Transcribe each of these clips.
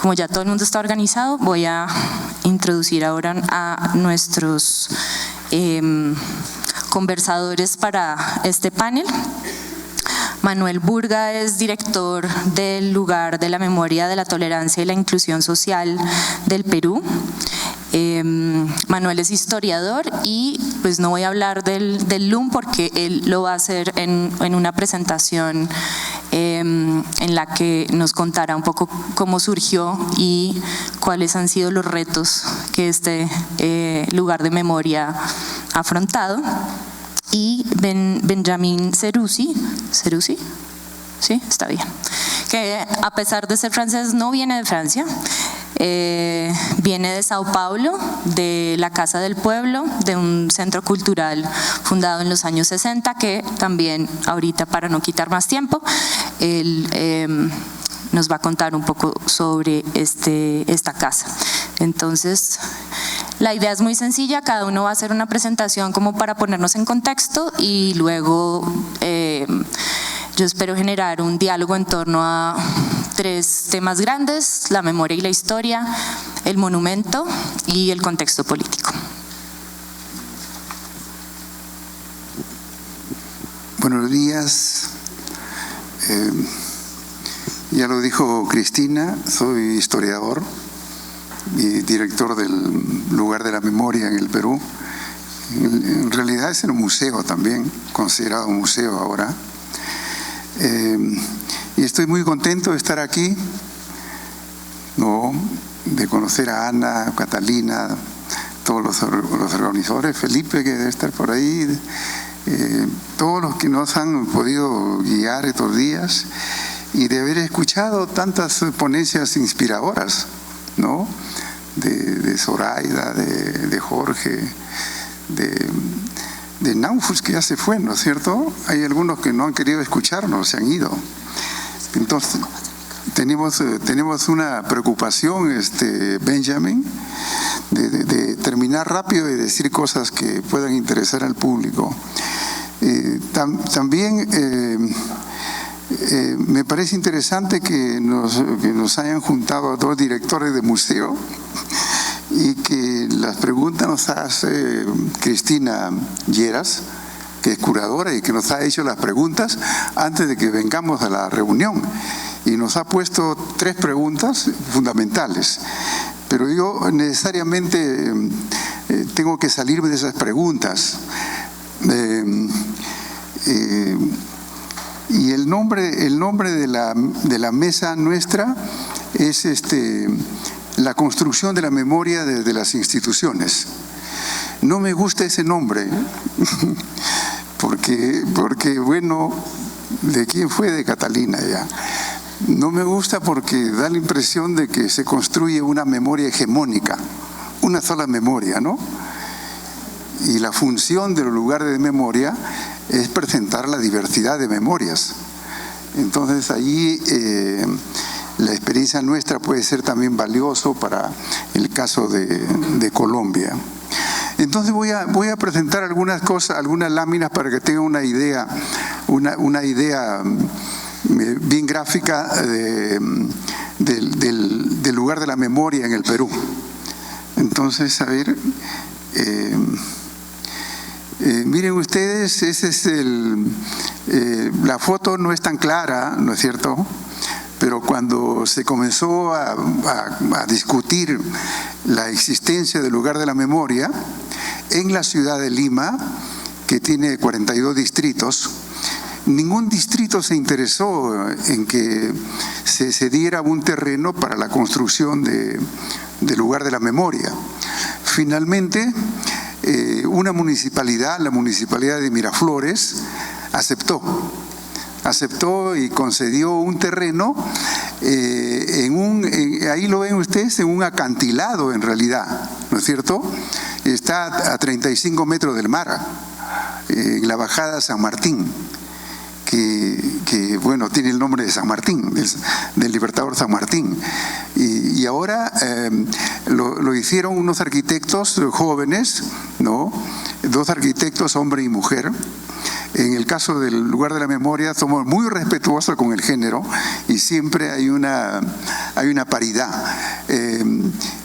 como ya todo el mundo está organizado, voy a introducir ahora a nuestros conversadores para este panel. Manuel Burga es director del Lugar de la Memoria, de la Tolerancia y la Inclusión Social del Perú. Manuel es historiador y pues no voy a hablar del LUM porque él lo va a hacer en una presentación en la que nos contará un poco cómo surgió y cuáles han sido los retos que este lugar de memoria ha afrontado. Y Benjamin Seroussi, ¿sí? Está bien, que a pesar de ser francés no viene de Francia, viene de Sao Paulo, de la Casa del Pueblo, de un centro cultural fundado en los años 60, que también ahorita, para no quitar más tiempo, él nos va a contar un poco sobre esta casa. Entonces, la idea es muy sencilla, cada uno va a hacer una presentación como para ponernos en contexto y luego yo espero generar un diálogo en torno a 3 temas grandes: la memoria y la historia, el monumento y el contexto político. Buenos días. Ya lo dijo Cristina, soy historiador y director del Lugar de la Memoria en el Perú. En realidad es un museo también, considerado un museo ahora. Y estoy muy contento de estar aquí, ¿no? De conocer a Ana, Catalina, todos los organizadores, Felipe, que debe estar por ahí, todos los que nos han podido guiar estos días, y de haber escuchado tantas ponencias inspiradoras, ¿no? De Zoraida, de Jorge, de Naufus, que ya se fue, ¿no es cierto? Hay algunos que no han querido escucharnos, se han ido. Entonces, tenemos una preocupación, Benjamin, de terminar rápido y decir cosas que puedan interesar al público. También me parece interesante que nos hayan juntado a 2 directores de museo y que las preguntas nos hace Cristina Lleras, que es curadora y que nos ha hecho las preguntas antes de que vengamos a la reunión, y nos ha puesto 3 preguntas fundamentales, pero yo necesariamente tengo que salirme de esas preguntas. Y el nombre de la mesa nuestra es la construcción de la memoria desde las instituciones. No me gusta ese nombre, porque bueno, ¿de quién fue? De Catalina ya. No me gusta porque da la impresión de que se construye una memoria hegemónica, una sola memoria, ¿no? Y la función del lugar de memoria es presentar la diversidad de memorias. Entonces allí la experiencia nuestra puede ser también valioso para el caso de Colombia. Entonces voy a presentar algunas cosas, algunas láminas para que tengan una idea bien gráfica del lugar de la memoria en el Perú. Entonces, a ver, miren ustedes, ese es la foto no es tan clara, ¿no es cierto? Pero cuando se comenzó a discutir la existencia del lugar de la memoria en la ciudad de Lima, que tiene 42 distritos, ningún distrito se interesó en que se diera un terreno para la construcción del lugar de la memoria. Finalmente, una municipalidad, la municipalidad de Miraflores, aceptó y concedió un terreno ahí lo ven ustedes, en un acantilado en realidad, ¿no es cierto? Está a 35 metros del mar, en la bajada San Martín, que bueno, tiene el nombre de San Martín, del Libertador San Martín. Y ahora lo hicieron unos arquitectos jóvenes, ¿no? 2 arquitectos, hombre y mujer, En el caso del lugar de la memoria somos muy respetuosos con el género y siempre hay una paridad.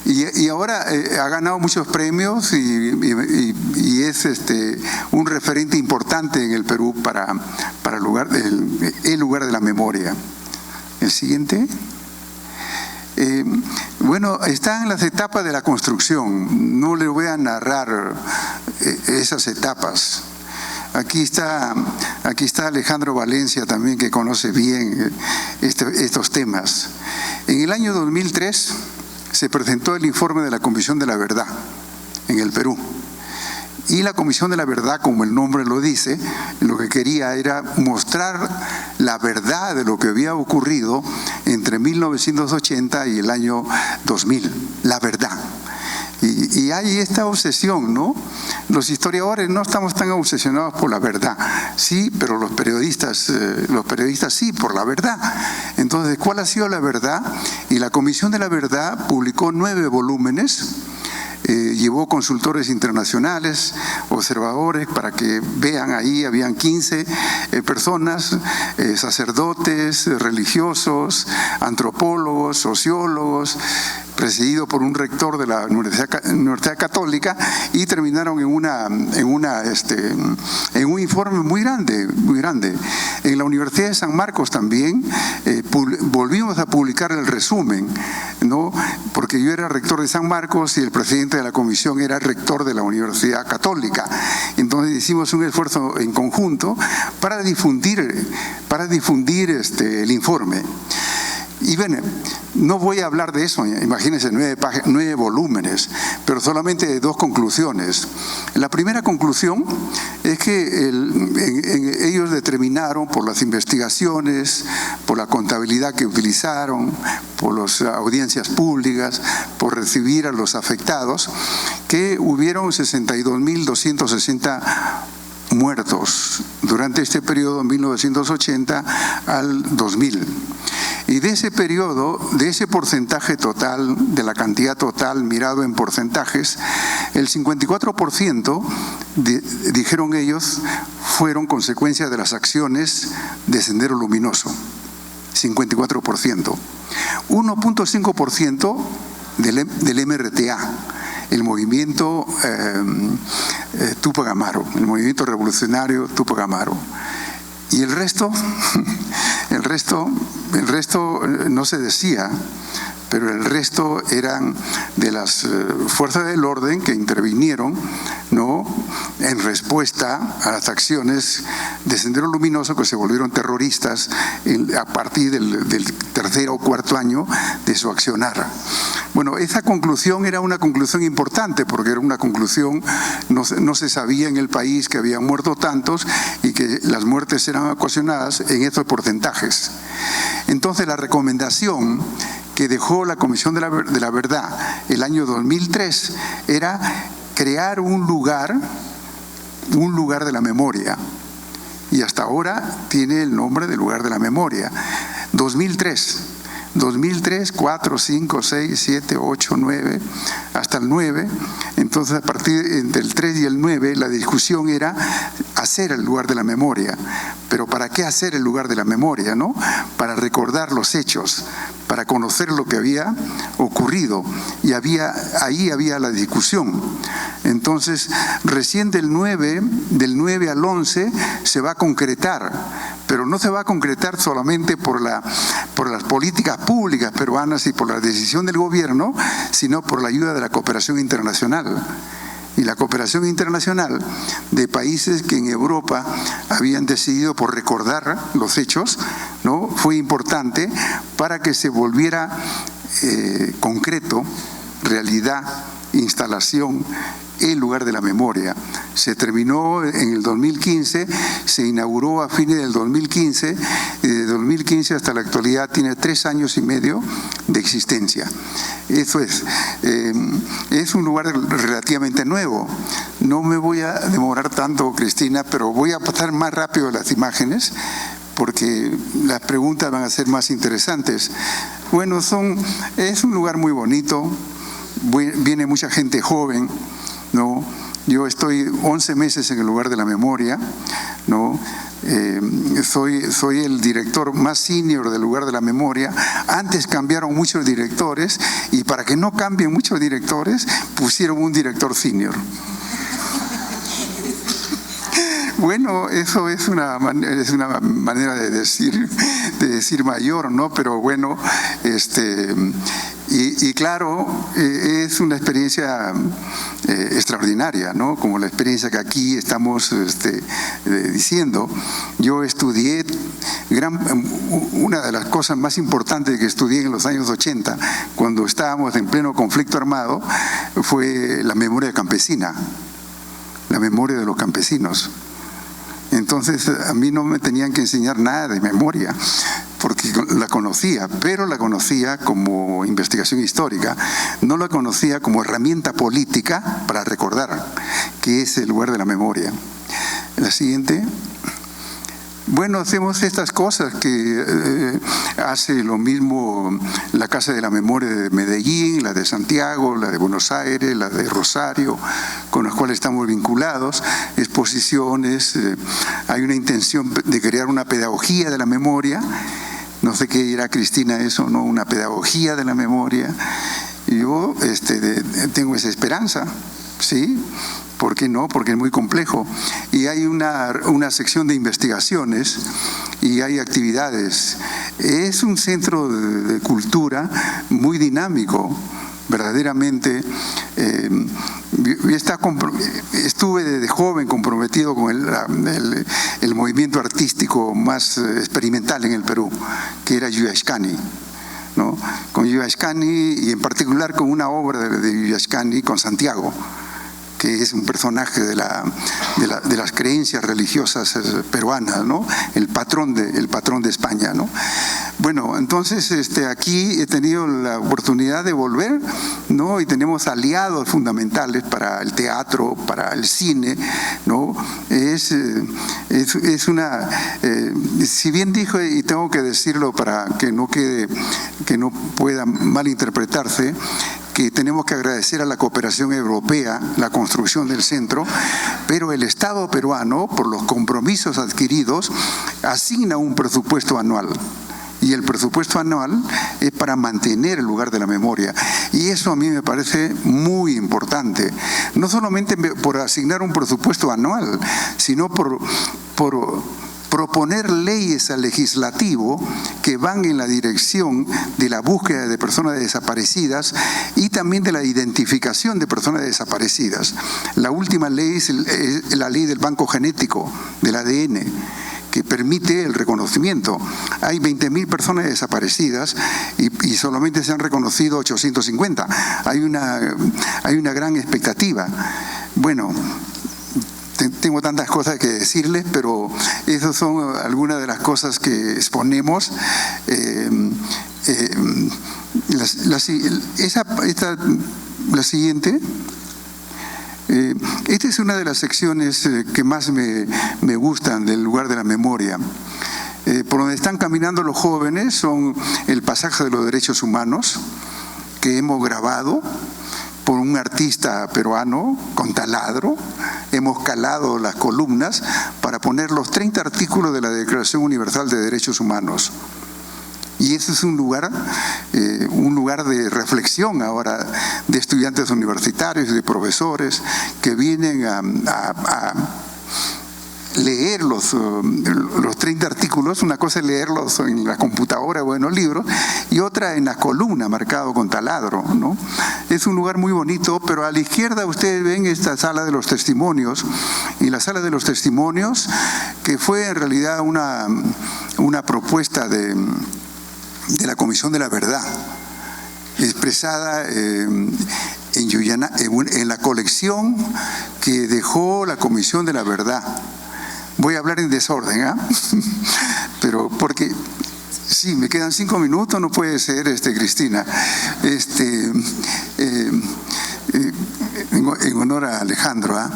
Y ahora ha ganado muchos premios y es un referente importante en el Perú para el lugar de la memoria. El siguiente. Bueno, están las etapas de la construcción. No les voy a narrar esas etapas. Aquí está Alejandro Valencia también, que conoce bien estos temas. En el año 2003 se presentó el informe de la Comisión de la Verdad en el Perú. Y la Comisión de la Verdad, como el nombre lo dice, lo que quería era mostrar la verdad de lo que había ocurrido entre 1980 y el año 2000, la verdad. Y hay esta obsesión, ¿no? Los historiadores no estamos tan obsesionados por la verdad, sí, pero los periodistas sí, por la verdad. Entonces, ¿cuál ha sido la verdad? Y la Comisión de la Verdad publicó 9 volúmenes. Llevó consultores internacionales, observadores, para que vean ahí, habían 15 personas, sacerdotes, religiosos, antropólogos, sociólogos, presidido por un rector de la Universidad Católica, y terminaron en un informe muy grande, muy grande. En la Universidad de San Marcos también volvimos a publicar el resumen, ¿no? Porque yo era rector de San Marcos y el presidente de la comisión era rector de la Universidad Católica. Entonces hicimos un esfuerzo en conjunto para difundir el informe. Y bueno, no voy a hablar de eso, imagínense, 9 volúmenes, pero solamente de 2 conclusiones. La primera conclusión es que ellos determinaron, por las investigaciones, por la contabilidad que utilizaron, por las audiencias públicas, por recibir a los afectados, que hubieron 62.260 muertos durante este periodo 1980 al 2000. Y de ese periodo, de ese porcentaje total, de la cantidad total mirado en porcentajes, el 54%, dijeron ellos, fueron consecuencia de las acciones de Sendero Luminoso. 54%. 1.5% del MRTA, el movimiento Tupac Amaru, el movimiento revolucionario Tupac Amaru. Y el resto no se decía, pero el resto eran de las fuerzas del orden que intervinieron, ¿no?, en respuesta a las acciones de Sendero Luminoso, que se volvieron terroristas a partir del tercer o cuarto año de su accionar. Bueno, esa conclusión era una conclusión importante, porque era una conclusión, no se sabía en el país que habían muerto tantos y que las muertes eran ocasionadas en estos porcentajes. Entonces, la recomendación que dejó la Comisión de la Verdad el año 2003 era crear un lugar de la memoria, y hasta ahora tiene el nombre de lugar de la memoria. 2003, 4, 5, 6, 7, 8, 9, hasta el 9. Entonces, a partir del 3 y el 9, la discusión era hacer el lugar de la memoria. Pero ¿para qué hacer el lugar de la memoria, no? Para recordar los hechos, para conocer lo que había ocurrido. Y ahí había la discusión. Entonces, recién del 9 al 11 se va a concretar, pero no se va a concretar solamente por las políticas públicas peruanas y por la decisión del gobierno, sino por la ayuda de la cooperación internacional. Y la cooperación internacional de países que en Europa habían decidido por recordar los hechos, ¿no?, fue importante para que se volviera concreto, realidad, instalación, el lugar de la memoria. Se terminó en el 2015, se inauguró a fines del 2015, y de 2015 hasta la actualidad tiene 3 años y medio de existencia. Eso es un lugar relativamente nuevo. No me voy a demorar tanto, Cristina, pero voy a pasar más rápido las imágenes, porque las preguntas van a ser más interesantes. Bueno, es un lugar muy bonito, viene mucha gente joven, ¿no? Yo estoy 11 meses en el lugar de la memoria, ¿no? Soy el director más senior del lugar de la memoria. Antes cambiaron muchos directores y para que no cambien muchos directores pusieron un director senior. Bueno, eso es una manera de decir mayor, ¿no? Pero bueno, y claro, es una experiencia extraordinaria, ¿no? Como la experiencia que aquí estamos diciendo. Yo estudié, una de las cosas más importantes que estudié en los años 80, cuando estábamos en pleno conflicto armado, fue la memoria campesina, la memoria de los campesinos. Entonces a mí no me tenían que enseñar nada de memoria, porque la conocía, pero la conocía como investigación histórica, no la conocía como herramienta política para recordar, que es el lugar de la memoria. La siguiente. Bueno, hacemos estas cosas que hace lo mismo la Casa de la Memoria de Medellín, la de Santiago, la de Buenos Aires, la de Rosario, con las cuales estamos vinculados, exposiciones. Hay una intención de crear una pedagogía de la memoria. No sé qué dirá Cristina eso, ¿no? Una pedagogía de la memoria. Y yo tengo esa esperanza, ¿sí? ¿Por qué no? Porque es muy complejo. Y hay una sección de investigaciones y hay actividades. Es un centro de cultura muy dinámico, verdaderamente. Estuve desde joven comprometido con el movimiento artístico más experimental en el Perú, que era Yuyashkani, ¿no? Con Yuyashkani y en particular con una obra de Yuyashkani con Santiago, que es un personaje de las creencias religiosas peruanas, ¿no? El patrón de España, ¿no? Bueno, entonces aquí he tenido la oportunidad de volver, ¿no? Y tenemos aliados fundamentales para el teatro, para el cine, ¿no? Es una, si bien dijo, y tengo que decirlo para que no pueda malinterpretarse, que tenemos que agradecer a la cooperación europea la construcción del centro, pero el Estado peruano, por los compromisos adquiridos, asigna un presupuesto anual. Y el presupuesto anual es para mantener el lugar de la memoria. Y eso a mí me parece muy importante. No solamente por asignar un presupuesto anual, sino por proponer leyes al legislativo que van en la dirección de la búsqueda de personas desaparecidas y también de la identificación de personas desaparecidas. La última ley es la ley del banco genético, del ADN, que permite el reconocimiento. Hay 20.000 personas desaparecidas y solamente se han reconocido 850. Hay una gran expectativa. Bueno, tengo tantas cosas que decirles, pero esas son algunas de las cosas que exponemos. La siguiente. Esta es una de las secciones que más me gustan del lugar de la memoria. Por donde están caminando los jóvenes son el pasaje de los derechos humanos, que hemos grabado por un artista peruano con taladro. Hemos calado las columnas para poner los 30 artículos de la Declaración Universal de Derechos Humanos. Y ese es un lugar de reflexión ahora de estudiantes universitarios y de profesores que vienen a leer los 30 artículos. Una cosa es leerlos en la computadora o en los libros y otra en la columna marcado con taladro, ¿no? Es un lugar muy bonito, pero a la izquierda ustedes ven esta sala de los testimonios, y la sala de los testimonios, que fue en realidad una propuesta de la Comisión de la Verdad, expresada en la colección que dejó la Comisión de la Verdad. Voy a hablar en desorden, ¿ah? Pero porque, sí, me quedan 5 minutos, no puede ser, Cristina. En honor a Alejandro, ¿ah?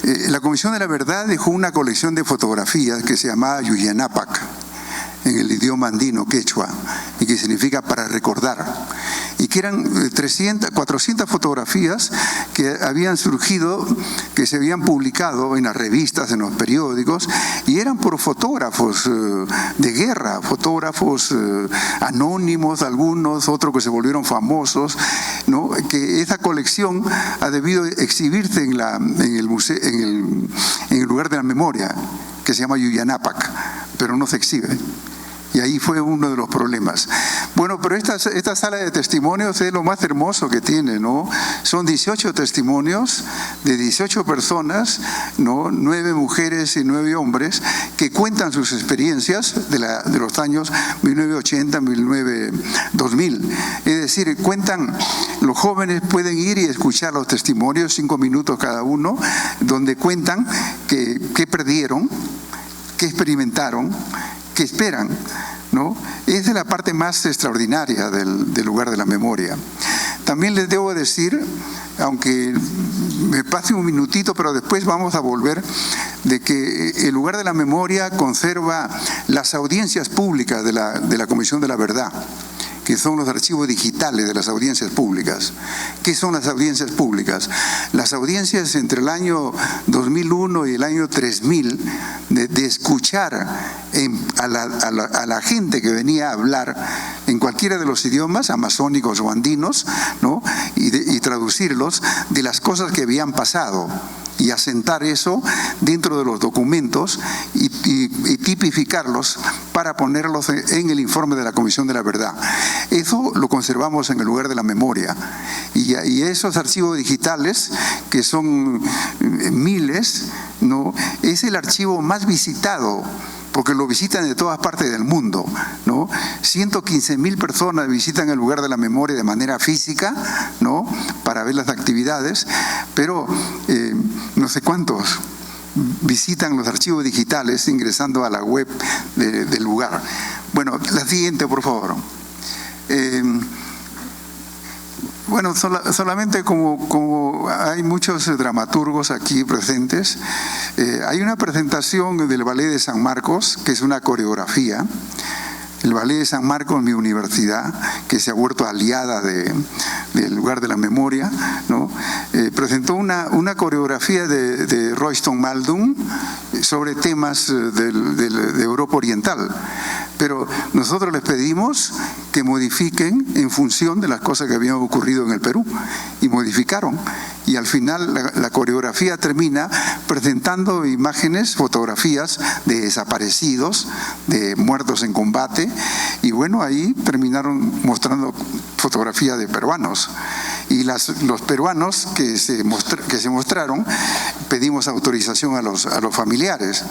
La Comisión de la Verdad dejó una colección de fotografías que se llamaba Yuyanapac. en el idioma andino, quechua, y que significa para recordar, y que eran 400 fotografías que habían surgido, que se habían publicado en las revistas, en los periódicos, y eran por fotógrafos de guerra, fotógrafos anónimos, algunos, otros que se volvieron famosos, ¿no? Que esa colección ha debido exhibirse en el museo, en el lugar de la memoria, que se llama Yuyanapac, pero no se exhibe. Y ahí fue uno de los problemas. Bueno, pero esta sala de testimonios es lo más hermoso que tiene, ¿no? Son 18 testimonios de 18 personas, ¿no? 9 mujeres y 9 hombres que cuentan sus experiencias de los años 1980, 2000. Es decir, cuentan, los jóvenes pueden ir y escuchar los testimonios, 5 minutos cada uno, donde cuentan qué perdieron, qué experimentaron, qué esperan, ¿no? Esa es la parte más extraordinaria del lugar de la memoria. También les debo decir, aunque me pase un minutito, pero después vamos a volver, de que el lugar de la memoria conserva las audiencias públicas de la Comisión de la Verdad, que son los archivos digitales de las audiencias públicas. ¿Qué son las audiencias públicas? Las audiencias entre el año 2001 y el año 3000, de escuchar a la gente que venía a hablar en cualquiera de los idiomas, amazónicos o andinos, ¿no? y traducirlos de las cosas que habían pasado, y asentar eso dentro de los documentos y tipificarlos para ponerlos en el informe de la Comisión de la Verdad. Eso lo conservamos en el lugar de la memoria. Y esos archivos digitales, que son miles, ¿no? Es el archivo más visitado, porque lo visitan de todas partes del mundo, ¿no? 115,000 personas visitan el lugar de la memoria de manera física, ¿no? Para ver las actividades, pero no sé cuántos visitan los archivos digitales ingresando a la web del lugar. Bueno, la siguiente, por favor. Bueno, solamente como hay muchos dramaturgos aquí presentes, hay una presentación del Ballet de San Marcos, que es una coreografía. El Ballet de San Marcos, mi universidad, que se ha vuelto aliada del lugar de la memoria, ¿no? Presentó una coreografía de Royston Maldon sobre temas de Europa Oriental. Pero nosotros les pedimos que modifiquen en función de las cosas que habían ocurrido en el Perú, y modificaron. Y al final la coreografía termina presentando imágenes, fotografías de desaparecidos, de muertos en combate, y bueno, ahí terminaron mostrando fotografías de peruanos. Y los peruanos que se mostraron, pedimos autorización a los familiares.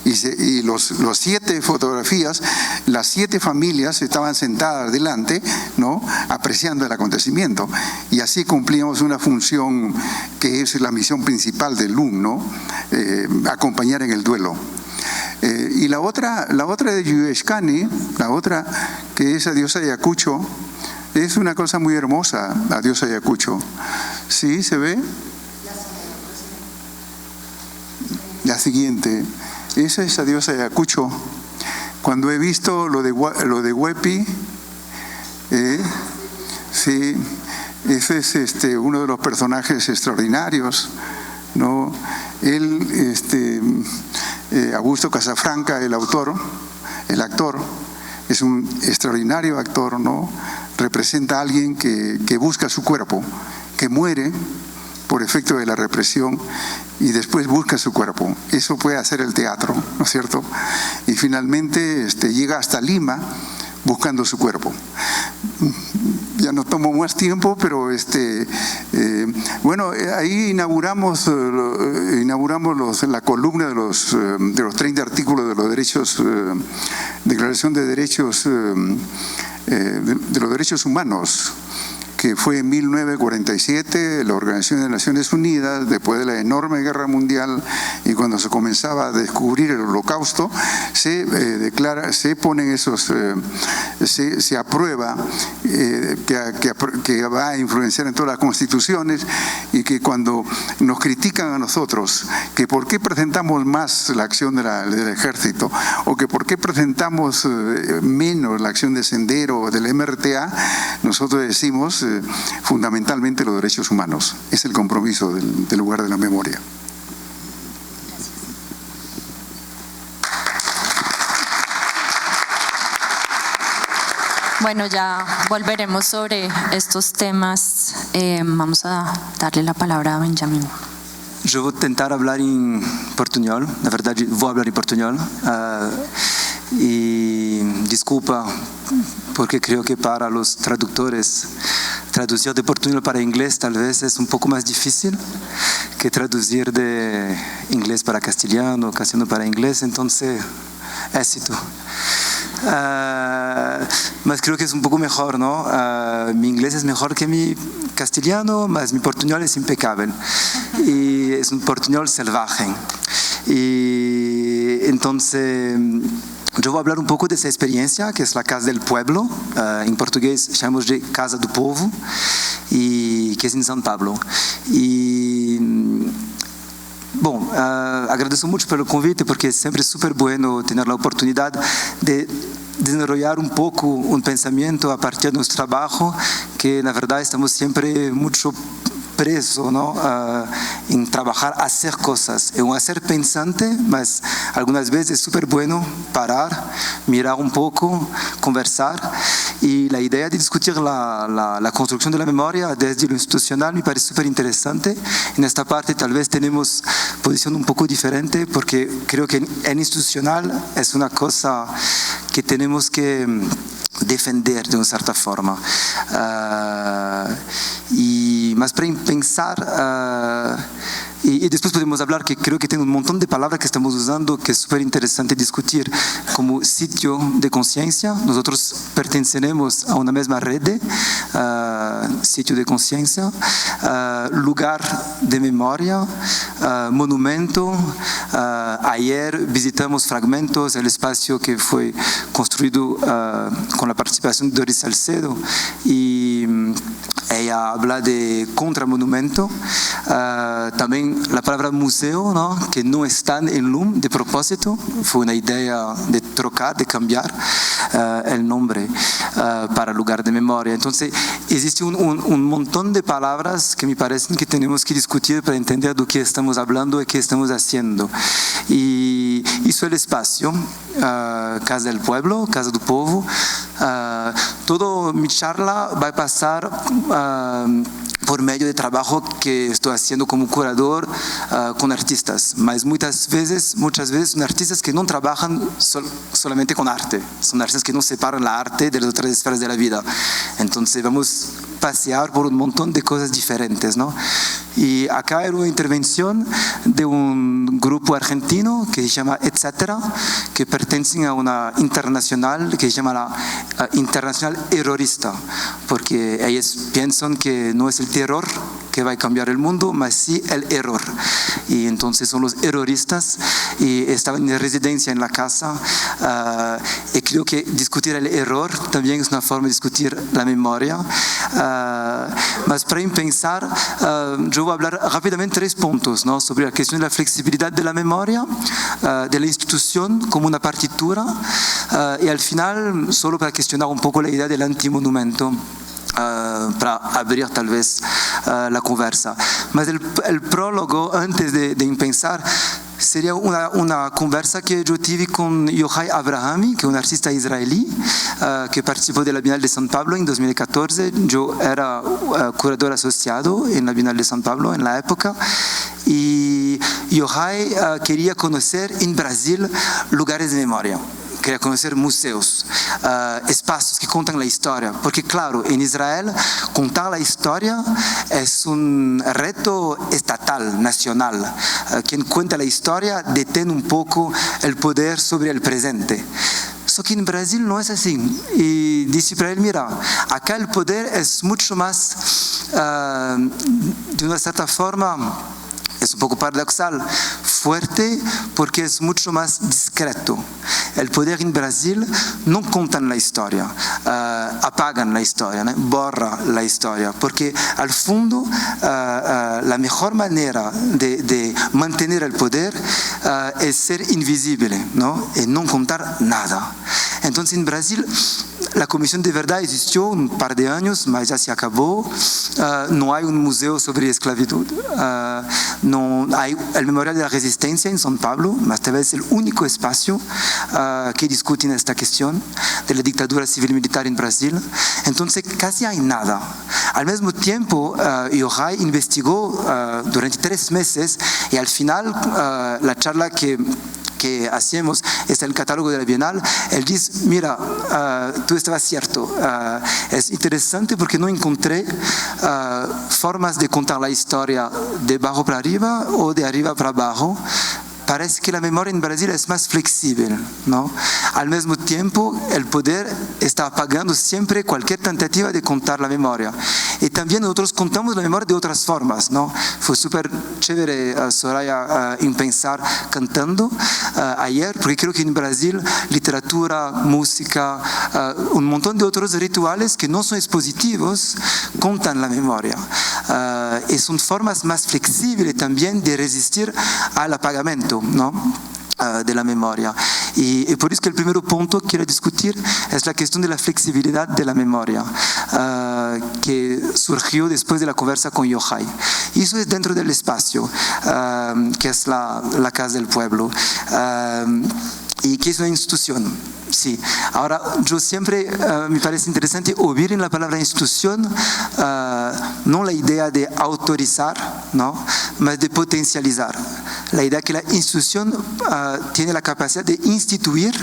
Y los 7 fotografías, las 7 familias estaban sentadas delante, ¿no? Apreciando el acontecimiento. Y así cumplíamos una función que es la misión principal del LUN, ¿no? Acompañar en el duelo. Y la otra de Yuyescani, la otra que es a diosa Ayacucho, es una cosa muy hermosa, la diosa Ayacucho. ¿Sí? ¿Se ve? La siguiente. Esa es a diosa Ayacucho. Cuando he visto lo de Huepi, sí, ese es uno de los personajes extraordinarios, ¿no? Él, Augusto Casafranca, el actor, es un extraordinario actor, ¿no? Representa a alguien que busca su cuerpo, que muere por efecto de la represión y después busca su cuerpo. Eso puede hacer el teatro, ¿no es cierto? Y finalmente llega hasta Lima buscando su cuerpo. Ya no tomo más tiempo, pero bueno, ahí inauguramos la columna de los 30 artículos de los derechos, Declaración de Derechos de los Derechos Humanos, que fue en 1947, la Organización de Naciones Unidas, después de la enorme guerra mundial y cuando se comenzaba a descubrir el Holocausto, se aprueba que va a influenciar en todas las constituciones, y que cuando nos critican a nosotros que por qué presentamos más la acción del ejército, o que por qué presentamos menos la acción de Sendero o del MRTA, nosotros decimos fundamentalmente los derechos humanos. Es el compromiso del lugar de la memoria. Bueno, ya volveremos sobre estos temas. Vamos a darle la palabra a Benjamín. Eu vou tentar falar em portunhol, na verdade vou falar em portunhol, e desculpa porque creio que para os tradutores traduzir de portunhol para inglês talvez é um pouco mais difícil que traduzir de inglês para castelhano, castelhano para inglês, então éxito. Mas creo que es un poco mejor, ¿no? Mi inglés es mejor que mi castellano, mas mi portuñol es impecable. Y es un portuñol salvaje. Y entonces yo voy a hablar un poco de esa experiencia, que es la Casa del Pueblo. En portugués llamamos de Casa do Povo, y que es en São Paulo. Y bom, agradeço muito pelo convite, porque é sempre super bueno ter a oportunidade de desenvolver um pouco um pensamento a partir do nosso trabalho, que na verdade estamos sempre muito presos, ¿no? En trabajar, hacer cosas. Es un hacer pensante, mas algunas veces es súper bueno parar, mirar un poco, conversar. Y la idea de discutir la construcción de la memoria desde lo institucional me parece súper interesante. En esta parte tal vez tenemos posición un poco diferente, porque creo que en institucional es una cosa que tenemos que defender de una cierta forma. Y más para pensar, y después podemos hablar que creo que tiene un montón de palabras que estamos usando que es súper interesante discutir, como sitio de conciencia. Nosotros pertenecemos a una misma red, sitio de conciencia, lugar de memoria, monumento. Ayer visitamos Fragmentos, el espacio que fue construido con la participación de Doris Salcedo, y ella habla de contramonumento. También la palabra museo, ¿no? Que no están en LUM de propósito, fue una idea de trocar, de cambiar el nombre para lugar de memoria. Entonces existe un montón de palabras que me parecen que tenemos que discutir para entender de qué estamos hablando y qué estamos haciendo. Y eso es el espacio, Casa del Pueblo, Casa do Povo. Toda mi charla va a pasar por medio de trabajo que estoy haciendo como curador con artistas, mas muchas veces son artistas que no trabajan solamente con arte, son artistas que no separan la arte de las otras esferas de la vida. Entonces vamos a pasear por un montón de cosas diferentes, ¿no? Y acá hay una intervención de un grupo argentino que se llama Etcétera, que pertenecen a una internacional que se llama la Internacional Errorista, porque ellos piensan que no es el terror que va a cambiar el mundo, mas sí el error. Y entonces son los erroristas, y estaban en residencia en la casa, y creo que discutir el error también es una forma de discutir la memoria. Mas para pensar, yo voy a hablar rápidamente 3 puntos, ¿no? Sobre la cuestión de la flexibilidad de la memoria, de la institución como una partitura, y al final solo para cuestionar un poco la idea del antimonumento, para abrir tal vez la conversa. Mas el prólogo, antes de pensar, sería una conversa que yo tuve con Yochai Abrahami, que es un artista israelí que participó de la Bienal de São Paulo en 2014. Yo era curador asociado en la Bienal de São Paulo en la época, y Yochai quería conocer en Brasil lugares de memoria. Quería conocer museos, espacios que cuentan la historia, porque claro, en Israel contar la historia es un reto estatal, nacional. Quien cuenta la historia detiene un poco el poder sobre el presente. Só que en Brasil no es así. Y dice para él, mira, acá el poder es mucho más, de una cierta forma, es un poco paradoxal, fuerte, porque es mucho más discreto. El poder en Brasil no cuenta la historia, apagan la historia, ¿no? Borra la historia, porque al fondo la mejor manera de mantener el poder es ser invisible, ¿no? Y no contar nada. Entonces en Brasil la Comisión de Verdad existió un par de años, pero ya se acabó. No hay un museo sobre esclavitud. No hay el Memorial de la Resistencia en São Paulo, mas tal vez es el único espacio que discute esta cuestión de la dictadura civil-militar en Brasil. Entonces casi hay nada. Al mismo tiempo, Yochai investigó durante 3 meses y al final la charla que hacemos es el catálogo de la Bienal. Él dice, mira, tú estabas cierto, es interesante porque no encontré formas de contar la historia de abajo para arriba o de arriba para abajo. Parece que la memoria en Brasil es más flexible, ¿no? Al mismo tiempo, el poder está apagando siempre cualquier tentativa de contar la memoria. Y también nosotros contamos la memoria de otras formas, ¿no? Fue súper chévere, Soraya, en pensar cantando ayer, porque creo que en Brasil literatura, música, un montón de otros rituales que no son expositivos contan la memoria. Y son formas más flexibles también de resistir al apagamiento, ¿no? De la memoria. Y por eso que el primer punto que quiero discutir es la cuestión de la flexibilidad de la memoria, que surgió después de la conversa con Yochai. Y eso es dentro del espacio, que es la Casa del Pueblo, y que es una institución. Sí, ahora yo siempre me parece interesante oír en la palabra institución no la idea de autorizar, ¿no? Mas de potencializar. La idea que la institución tiene la capacidad de instituir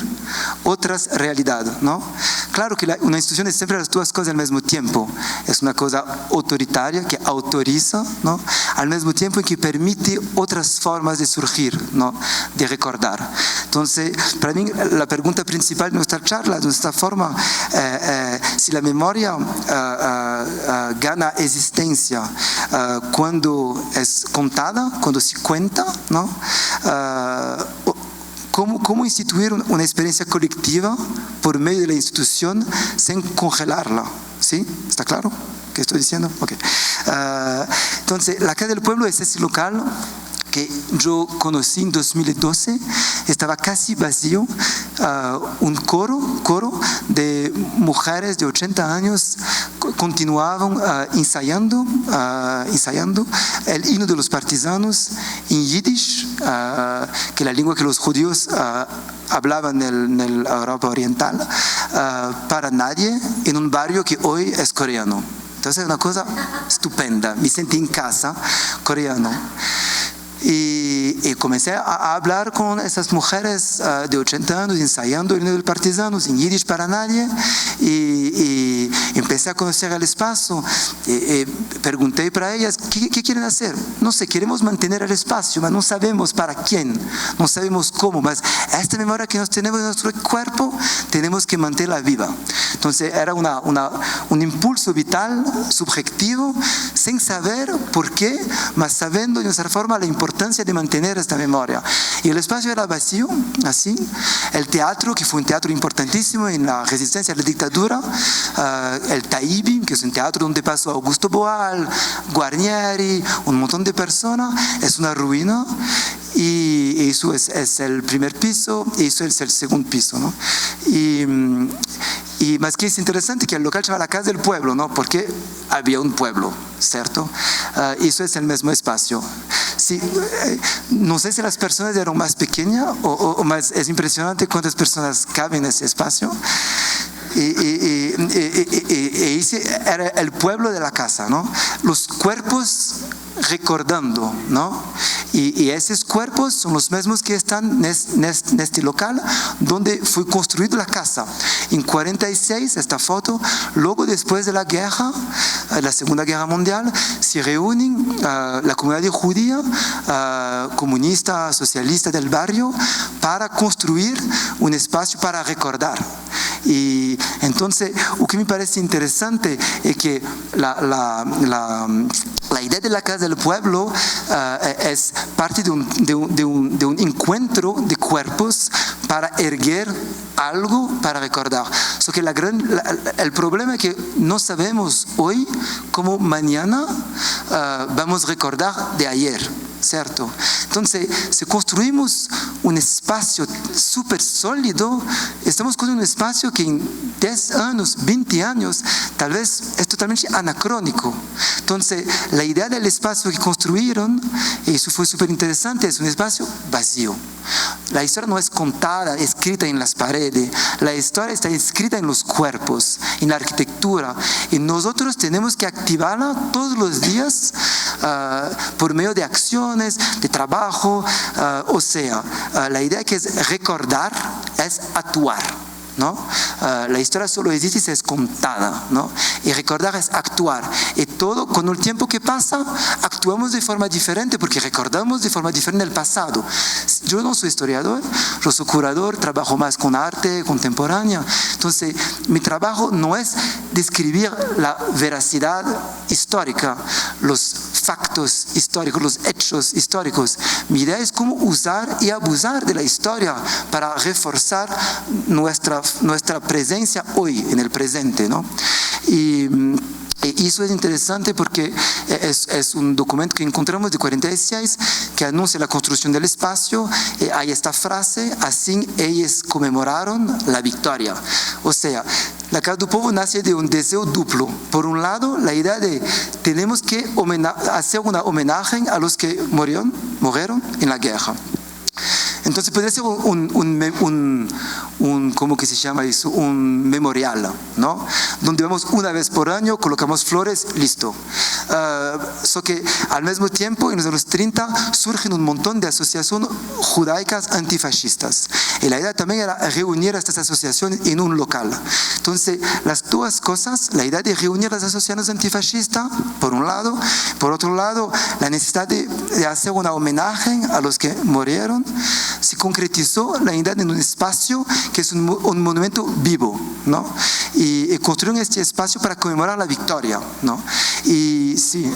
otras realidades, ¿no? Claro que una institución es siempre las dos cosas al mismo tiempo. Es una cosa autoritaria que autoriza, ¿no? Al mismo tiempo que permite otras formas de surgir, ¿no? De recordar. Entonces, para mí la pregunta principal de nuestra charla, de nuestra forma, si la memoria gana existencia cuando es contada, cuando se cuenta, ¿no? ¿Cómo instituir una experiencia colectiva por medio de la institución sin congelarla? ¿Sí? ¿Está claro qué estoy diciendo? Okay. Entonces, la Casa del Pueblo es ese local que yo conocí en 2012, estaba casi vacío, un coro de mujeres de 80 años continuaban ensayando el himno de los partisanos en yiddish, que es la lengua que los judíos hablaban en Europa Oriental, para nadie, en un barrio que hoy es coreano. Entonces es una cosa estupenda, me sentí en casa coreano. Y comencé a hablar con esas mujeres de 80 años ensayando el himno de los partisanos en yiddish para nadie, y empecé a conocer el espacio. Pregunté para ellas ¿qué quieren hacer? No sé, queremos mantener el espacio, pero no sabemos para quién, no sabemos cómo, pero esta memoria que nos tenemos en nuestro cuerpo tenemos que mantenerla viva. Entonces era un impulso vital, subjetivo, sin saber por qué, mas sabiendo de nuestra forma la importancia de mantener esta memoria. Y el espacio era vacío, así. El teatro, que fue un teatro importantísimo en la resistencia a la dictadura, el Taibi, que es un teatro donde pasó Augusto Boal, Guarnieri, un montón de personas, es una ruina. Y eso es el primer piso, y eso es el segundo piso, ¿no? Y más que es interesante que el local se llama la Casa del Pueblo, ¿no? Porque había un pueblo, ¿cierto? Eso es el mismo espacio. Sí, no sé si las personas eran más pequeñas o más, es impresionante cuántas personas caben en ese espacio. Y ese era el pueblo de la casa, ¿no? Los cuerpos recordando, ¿no? Y esos cuerpos son los mismos que están en este local donde fue construida la casa. En 46, esta foto, luego después de la guerra, la Segunda Guerra Mundial, se reúnen la comunidad judía, comunista, socialista del barrio, para construir un espacio para recordar. Y entonces, lo que me parece interesante es que la la idea de la Casa del Pueblo es parte de un encuentro de cuerpos para erguer algo para recordar. So que el problema es que no sabemos hoy cómo mañana vamos a recordar de ayer, ¿cierto? Entonces, si construimos un espacio súper sólido, estamos construyendo un espacio que en 10 años, 20 años, tal vez es totalmente anacrónico. Entonces, la idea del espacio que construyeron, y eso fue súper interesante, es un espacio vacío. La historia no es contada, escrita en las paredes, la historia está escrita en los cuerpos, en la arquitectura, y nosotros tenemos que activarla todos los días por medio de acciones, de trabajo, o sea, la idea que es recordar es actuar, ¿no? La historia solo existe si es contada, ¿no? Y recordar es actuar. Y todo, con el tiempo que pasa, actuamos de forma diferente porque recordamos de forma diferente el pasado. Yo no soy historiador, yo soy curador, trabajo más con arte contemporánea. Entonces, mi trabajo no es describir la veracidad histórica, los factos históricos, los hechos históricos. Mi idea es cómo usar y abusar de la historia para reforzar nuestra presencia hoy, en el presente, ¿no? Y eso es interesante porque es un documento que encontramos de 46 que anuncia la construcción del espacio. Hay esta frase: así ellos conmemoraron la victoria. O sea, la Casa del Pueblo nace de un deseo duplo. Por un lado, la idea de tenemos que hacer un homenaje a los que murieron en la guerra. Entonces podría ser ¿cómo que se llama eso? Un memorial, ¿no? Donde vamos una vez por año, colocamos flores, listo. So que al mismo tiempo, en los años 30, surgen un montón de asociaciones judaicas antifascistas. Y la idea también era reunir a estas asociaciones en un local. Entonces, las dos cosas, la idea de reunir las asociaciones antifascistas, por un lado, por otro lado, la necesidad de hacer un homenaje a los que murieron, se concretizó la idea de un espacio que es un monumento vivo, ¿no? Y construyeron este espacio para conmemorar la victoria, ¿no? Y sí,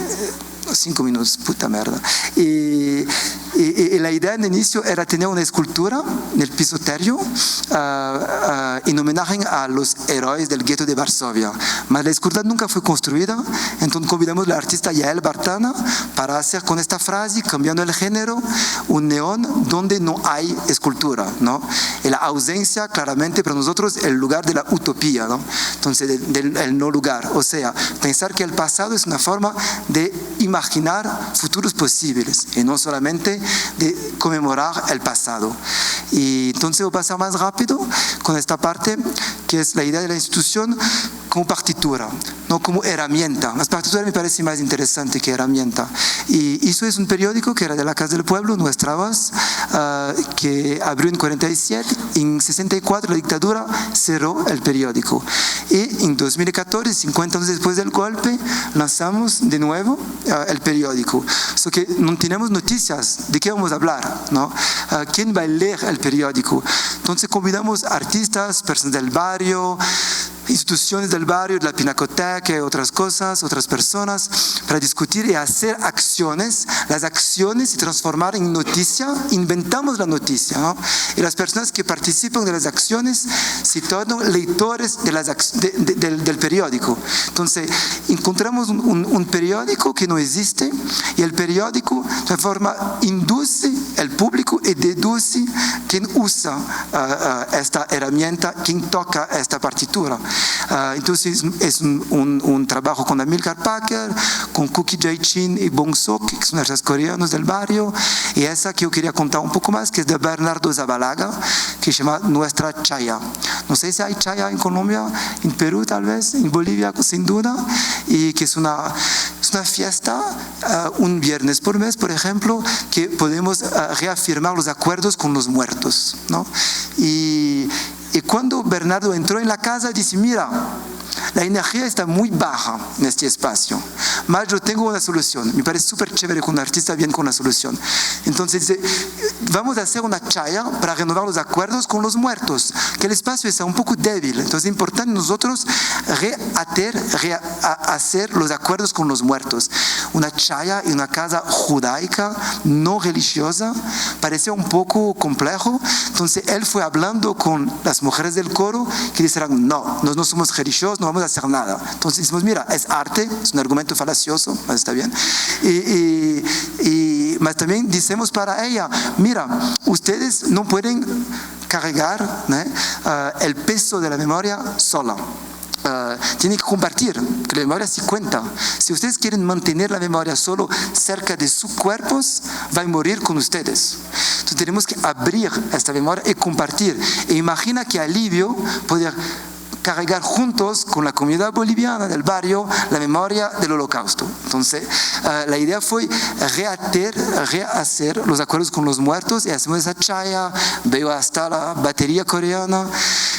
5 minutos, puta merda. Y la idea en el inicio era tener una escultura en el piso térreo en homenaje a los héroes del gueto de Varsovia. Mas la escultura nunca fue construida, entonces convidamos al artista Yael Bartana para hacer con esta frase, cambiando el género, un neón donde no hay escultura, ¿no? Y la ausencia, claramente, para nosotros, el lugar de la utopía, ¿no? Entonces, del no lugar. O sea, pensar que el pasado es una forma de imaginar futuros posibles y no solamente de conmemorar el pasado. Y entonces voy a pasar más rápido con esta parte que es la idea de la institución como partitura, no como herramienta. La partitura me parece más interesante que herramienta. Y eso es un periódico que era de la Casa del Pueblo, Nuestra Voz, que abrió en 47. En 64 la dictadura cerró el periódico. Y en 2014, 50 años después del golpe, lanzamos de nuevo el periódico. So que no tenemos noticias de qué vamos a hablar, ¿no? ¿Quién va a leer el periódico? Entonces convidamos artistas, personas del barrio, instituciones del barrio, de la pinacoteca y otras cosas, otras personas, para discutir y hacer acciones. Las acciones se transforman en noticia, inventamos la noticia, ¿no? Y las personas que participan de las acciones se tornan lectores del periódico. Entonces, encontramos un periódico que no existe y el periódico de forma induce el público y deduce quién usa esta herramienta, quién toca esta partitura. Entonces es un trabajo con Amilcar Packer, con Cookie Jae-chin y Bong Sok, que son artistas coreanos del barrio, y esa que yo quería contar un poco más, que es de Bernardo Zabalaga, que se llama Nuestra Chaya. No sé si hay chaya en Colombia, en Perú tal vez, en Bolivia sin duda, y que es una fiesta un viernes por mes, por ejemplo, que podemos reafirmar los acuerdos con los muertos, ¿no? Y cuando Bernardo entró en la casa, dice: mira, la energía está muy baja en este espacio, mas yo tengo una solución. Me parece súper chévere cuando un artista viene con una solución. Entonces dice: vamos a hacer una chaya para renovar los acuerdos con los muertos, que el espacio está un poco débil, entonces es importante nosotros hacer los acuerdos con los muertos. Una chaya en una casa judaica, no religiosa, parecía un poco complejo, entonces él fue hablando con las mujeres del coro que dijeron, no somos religiosos, no vamos a hacer nada. Entonces decimos, mira, es arte, es un argumento falacioso, mas está bien. Mas también decimos para ella, mira, ustedes no pueden cargar, ¿no?, el peso de la memoria sola. Tienen que compartir, que la memoria sí cuenta. Si ustedes quieren mantener la memoria solo cerca de sus cuerpos, va a morir con ustedes. Entonces tenemos que abrir esta memoria y compartir. E imagina qué alivio poder cargar juntos con la comunidad boliviana del barrio la memoria del holocausto. Entonces la idea fue rehacer los acuerdos con los muertos y hacemos esa chaya, veo hasta la batería coreana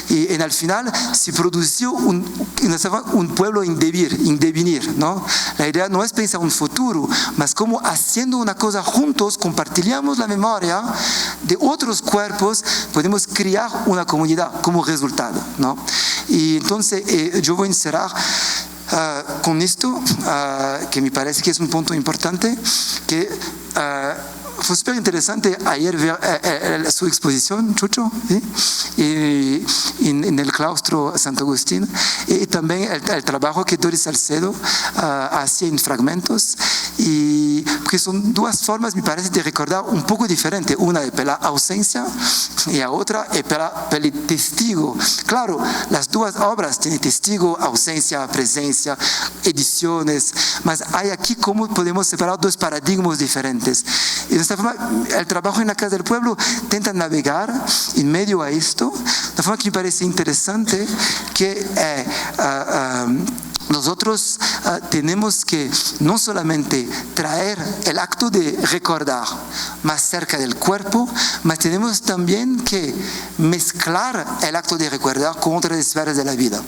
y en el final se produjo un pueblo en devenir, ¿no? La idea no es pensar un futuro, mas como haciendo una cosa juntos compartiríamos la memoria de otros cuerpos, podemos crear una comunidad como resultado, ¿no? Y entonces yo voy a encerrar con esto, que me parece que es un punto importante, que fue súper interesante ayer ver su exposición, Chucho, ¿sí? en el claustro Santo Agustín, y también el trabajo que Doris Salcedo hacía en fragmentos, y porque son dos formas, me parece, de recordar un poco diferente. Una es pela ausencia y la otra es pela testigo. Claro, las dos obras tienen testigo, ausencia, presencia, ediciones, mas hay aquí cómo podemos separar dos paradigmas diferentes. Y de esta forma, el trabajo en la Casa del Pueblo intenta navegar en medio a esto, de forma que me parece interesante que nosotros tenemos que no solamente traer el acto de recordar más cerca del cuerpo, mas tenemos también que mezclar el acto de recordar con otras esferas de la vida.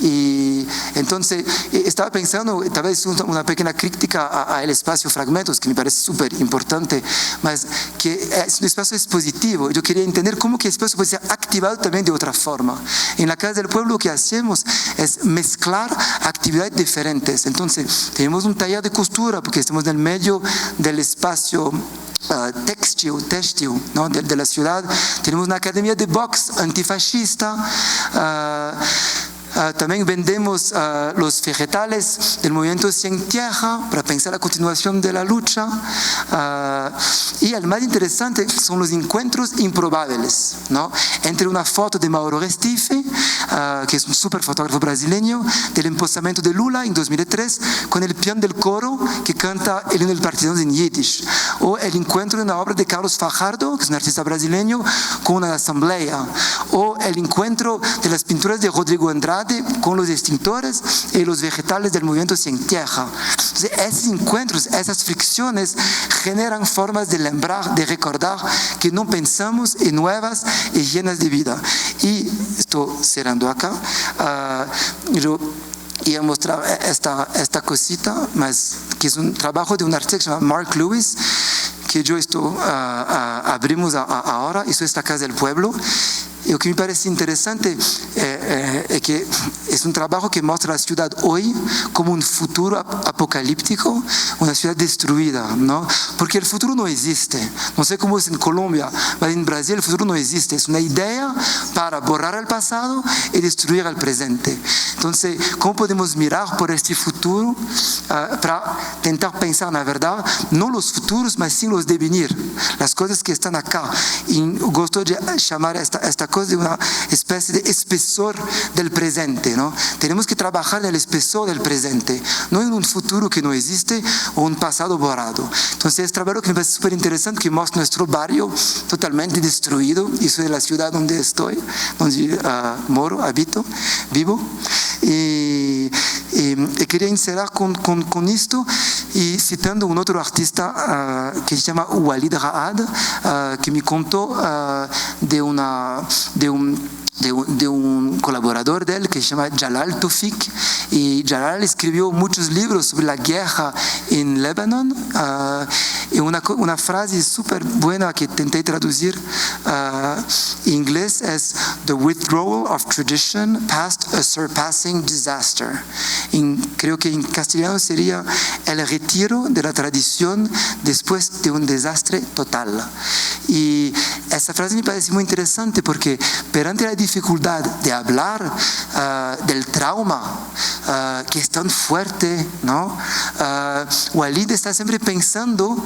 Y entonces estaba pensando, tal vez una pequeña crítica al espacio Fragmentos, que me parece súper importante, mas que es un espacio expositivo. Yo quería entender cómo que el espacio puede ser activado también de otra forma. En la Casa del Pueblo lo que hacemos es mezclar actividades diferentes. Entonces tenemos un taller de costura porque estamos en el medio del espacio textil, ¿no?, de la ciudad. Tenemos una academia de box antifascista. También vendemos los vegetales del movimiento Sin Tierra para pensar la continuación de la lucha. Y el más interesante son los encuentros improbables, ¿no?, entre una foto de Mauro Restife, que es un súper fotógrafo brasileño, del emposamiento de Lula en 2003, con el peón del coro que canta el himno del partido en Yiddish, o el encuentro de una obra de Carlos Fajardo, que es un artista brasileño, con una asamblea, o el encuentro de las pinturas de Rodrigo Andrade con los extintores y los vegetales del movimiento Sin Tierra. Entonces, esos encuentros, esas fricciones generan formas de lembrar, de recordar que no pensamos, y nuevas y llenas de vida. Y estoy cerrando acá. Yo iba a mostrar esta cosita, mas que es un trabajo de un artista que se llama Mark Lewis, que yo abrimos ahora, hizo esta Casa del Pueblo. Y lo que me parece interesante es que es un trabajo que muestra la ciudad hoy como un futuro apocalíptico, una ciudad destruida, ¿no? Porque el futuro no existe. No sé cómo es en Colombia, pero en Brasil el futuro no existe. Es una idea para borrar el pasado y destruir el presente. Entonces, ¿cómo podemos mirar por este futuro para intentar pensar, la verdad, no los futuros, mas sí los devenir, las cosas que están acá? Y gosto de llamar esta cosa de una especie de espesor del presente, ¿no? Tenemos que trabajar en el espesor del presente, no en un futuro que no existe o un pasado borrado. Entonces, es trabajo que me parece súper interesante, que muestra nuestro barrio totalmente destruido. Y soy de la ciudad donde estoy, donde moro, habito, vivo. Y quería encerrar con esto y citando un otro artista que se llama Walid Raad, que me contó de un de un colaborador de él que se llama Jalal Tawfiq, y Jalal escribió muchos libros sobre la guerra en Líbano, y una frase súper buena que intenté traducir en inglés es "The withdrawal of tradition past a surpassing disaster". Creo que en castellano sería el retiro de la tradición después de un desastre total. Y esa frase me parece muy interesante porque perante la dificultad de hablar del trauma que es tan fuerte, ¿no? Walid está siempre pensando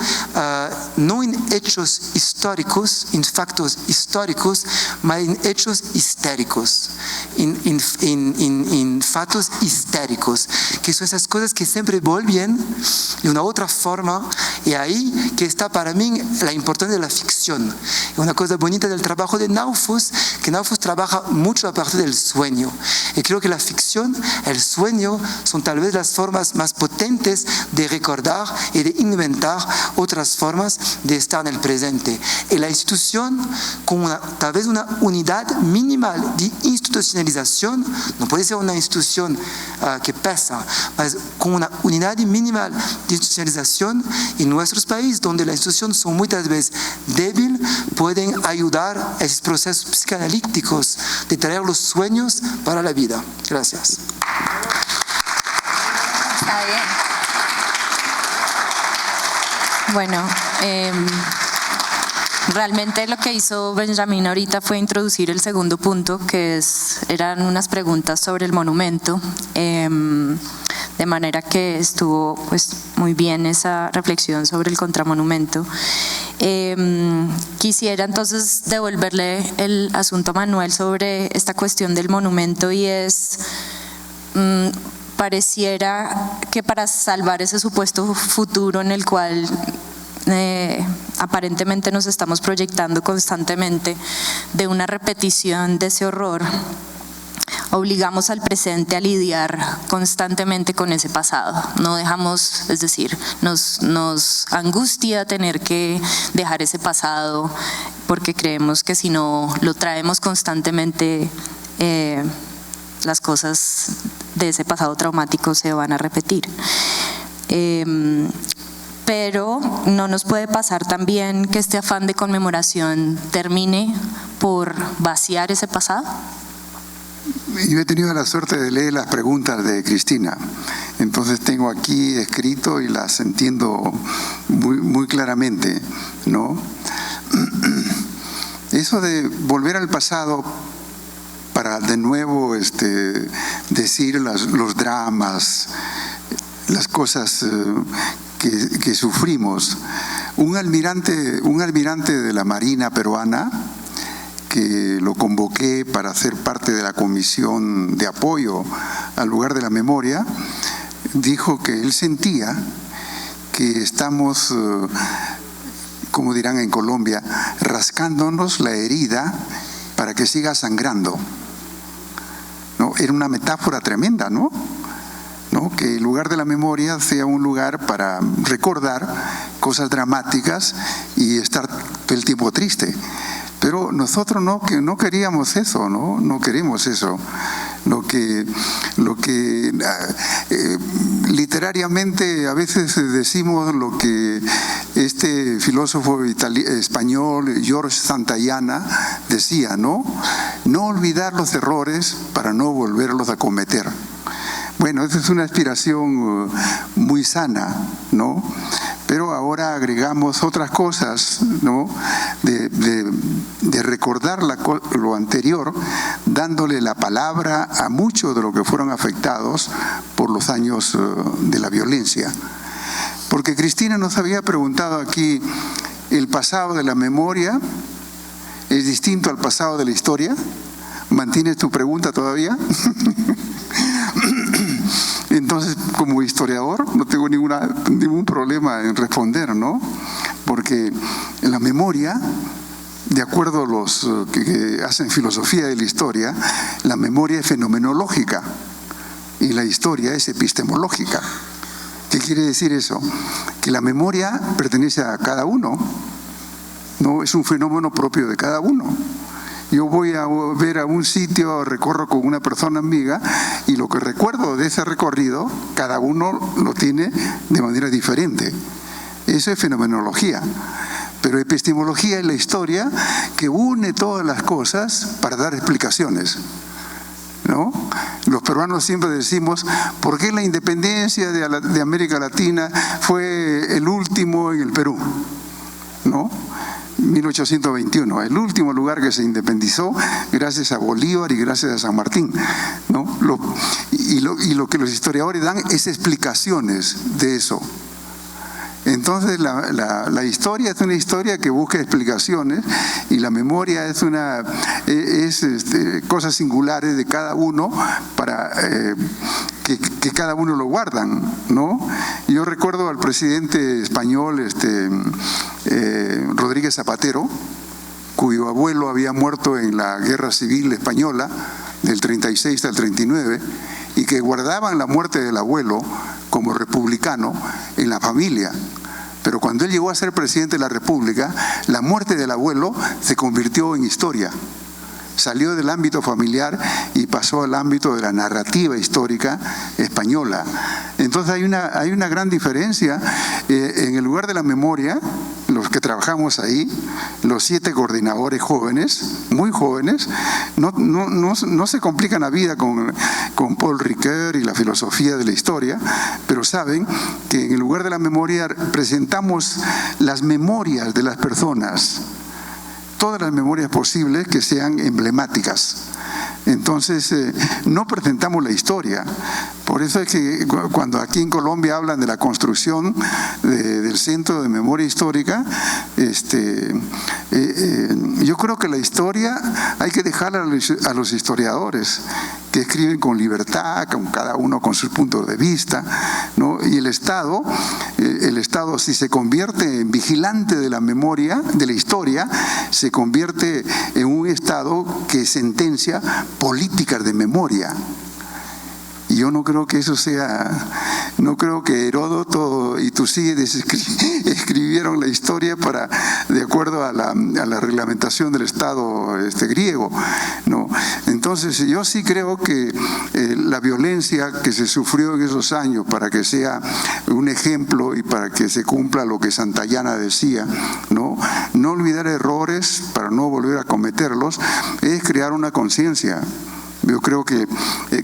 no en hechos históricos, en factos históricos, mas en hechos histéricos, en fatos histéricos, que son esas cosas que siempre vuelven de una otra forma, y ahí que está para mí la importancia de la ficción. Una cosa bonita del trabajo de Naufus, que Naufus trabaja mucho a partir del sueño, y creo que la ficción, el sueño, son tal vez las formas más potentes de recordar y de inventar otras formas de estar en el presente. Y la institución, con tal vez una unidad minimal de institucionalización, no puede ser una institución que pesa, mas con una unidad minimal de institucionalización en nuestros países, donde las instituciones son muchas veces débiles, pueden ayudar a esos procesos psicoanalíticos de traer los sueños para la vida. Gracias. Está bien. Bueno, realmente lo que hizo Benjamín ahorita fue introducir el segundo punto, que eran unas preguntas sobre el monumento, de manera que estuvo pues muy bien esa reflexión sobre el contramonumento. Quisiera entonces devolverle el asunto a Manuel sobre esta cuestión del monumento, y es, pareciera que para salvar ese supuesto futuro en el cual aparentemente nos estamos proyectando constantemente de una repetición de ese horror, obligamos al presente a lidiar constantemente con ese pasado. No dejamos, es decir, nos angustia tener que dejar ese pasado, porque creemos que si no lo traemos constantemente, las cosas de ese pasado traumático se van a repetir. Pero no nos puede pasar también que este afán de conmemoración termine por vaciar ese pasado. Yo he tenido la suerte de leer las preguntas de Cristina, entonces tengo aquí escrito y las entiendo muy claramente, ¿no? Eso de volver al pasado para de nuevo decir los dramas, las cosas que sufrimos. Un almirante de la Marina peruana, que lo convoqué para ser parte de la comisión de apoyo al lugar de la memoria, dijo que él sentía que estamos, como dirán en Colombia, rascándonos la herida para que siga sangrando. ¿No? Era una metáfora tremenda, ¿no? Que el lugar de la memoria sea un lugar para recordar cosas dramáticas y estar todo el tiempo triste. Pero nosotros no queríamos eso, no queremos eso. Lo que literariamente a veces decimos lo que este filósofo español George Santayana decía, ¿no? No olvidar los errores para no volverlos a cometer. Bueno, esa es una aspiración muy sana, ¿no? Pero ahora agregamos otras cosas, ¿no? De recordar lo anterior, dándole la palabra a muchos de los que fueron afectados por los años de la violencia. Porque Cristina nos había preguntado aquí, ¿el pasado de la memoria es distinto al pasado de la historia? ¿Mantienes tu pregunta todavía? Entonces, como historiador, no tengo ningún problema en responder, ¿no? Porque en la memoria, de acuerdo a los que hacen filosofía de la historia, la memoria es fenomenológica y la historia es epistemológica. ¿Qué quiere decir eso? Que la memoria pertenece a cada uno, ¿no? Es un fenómeno propio de cada uno. Yo voy a ver a un sitio, recorro con una persona amiga y lo que recuerdo de ese recorrido, cada uno lo tiene de manera diferente. Eso es fenomenología. Pero epistemología es la historia que une todas las cosas para dar explicaciones, ¿no? Los peruanos siempre decimos, ¿por qué la independencia de América Latina fue el último en el Perú? ¿No? 1821, el último lugar que se independizó gracias a Bolívar y gracias a San Martín, ¿no? Lo que los historiadores dan es explicaciones de eso. Entonces la historia es una historia que busca explicaciones y la memoria es cosas singulares de cada uno para que cada uno lo guardan, ¿no? Yo recuerdo al presidente español Rodríguez Zapatero, cuyo abuelo había muerto en la Guerra Civil Española del 36 al 39 y que guardaban la muerte del abuelo como republicano en la familia. Pero cuando él llegó a ser presidente de la República, la muerte del abuelo se convirtió en historia. Salió del ámbito familiar y pasó al ámbito de la narrativa histórica española. Entonces hay una gran diferencia. En el lugar de la memoria, los que trabajamos ahí, los 7 coordinadores jóvenes, muy jóvenes, no se complican la vida con Paul Ricoeur y la filosofía de la historia, pero saben que en el lugar de la memoria presentamos las memorias de las personas, todas las memorias posibles que sean emblemáticas. Entonces, no presentamos la historia. Por eso es que cuando aquí en Colombia hablan de la construcción del Centro de Memoria Histórica, yo creo que la historia hay que dejarla a los historiadores, que escriben con libertad, con cada uno con sus puntos de vista, ¿no? Y el Estado, si se convierte en vigilante de la memoria, de la historia, se convierte en un Estado que sentencia políticas de memoria. Y yo no creo que eso no creo que Heródoto y Tucídides escribieron la historia de acuerdo a la reglamentación del Estado griego, ¿no? Entonces yo sí creo que la violencia que se sufrió en esos años, para que sea un ejemplo y para que se cumpla lo que Santayana decía, no olvidar errores para no volver a cometerlos, es crear una conciencia. Yo creo que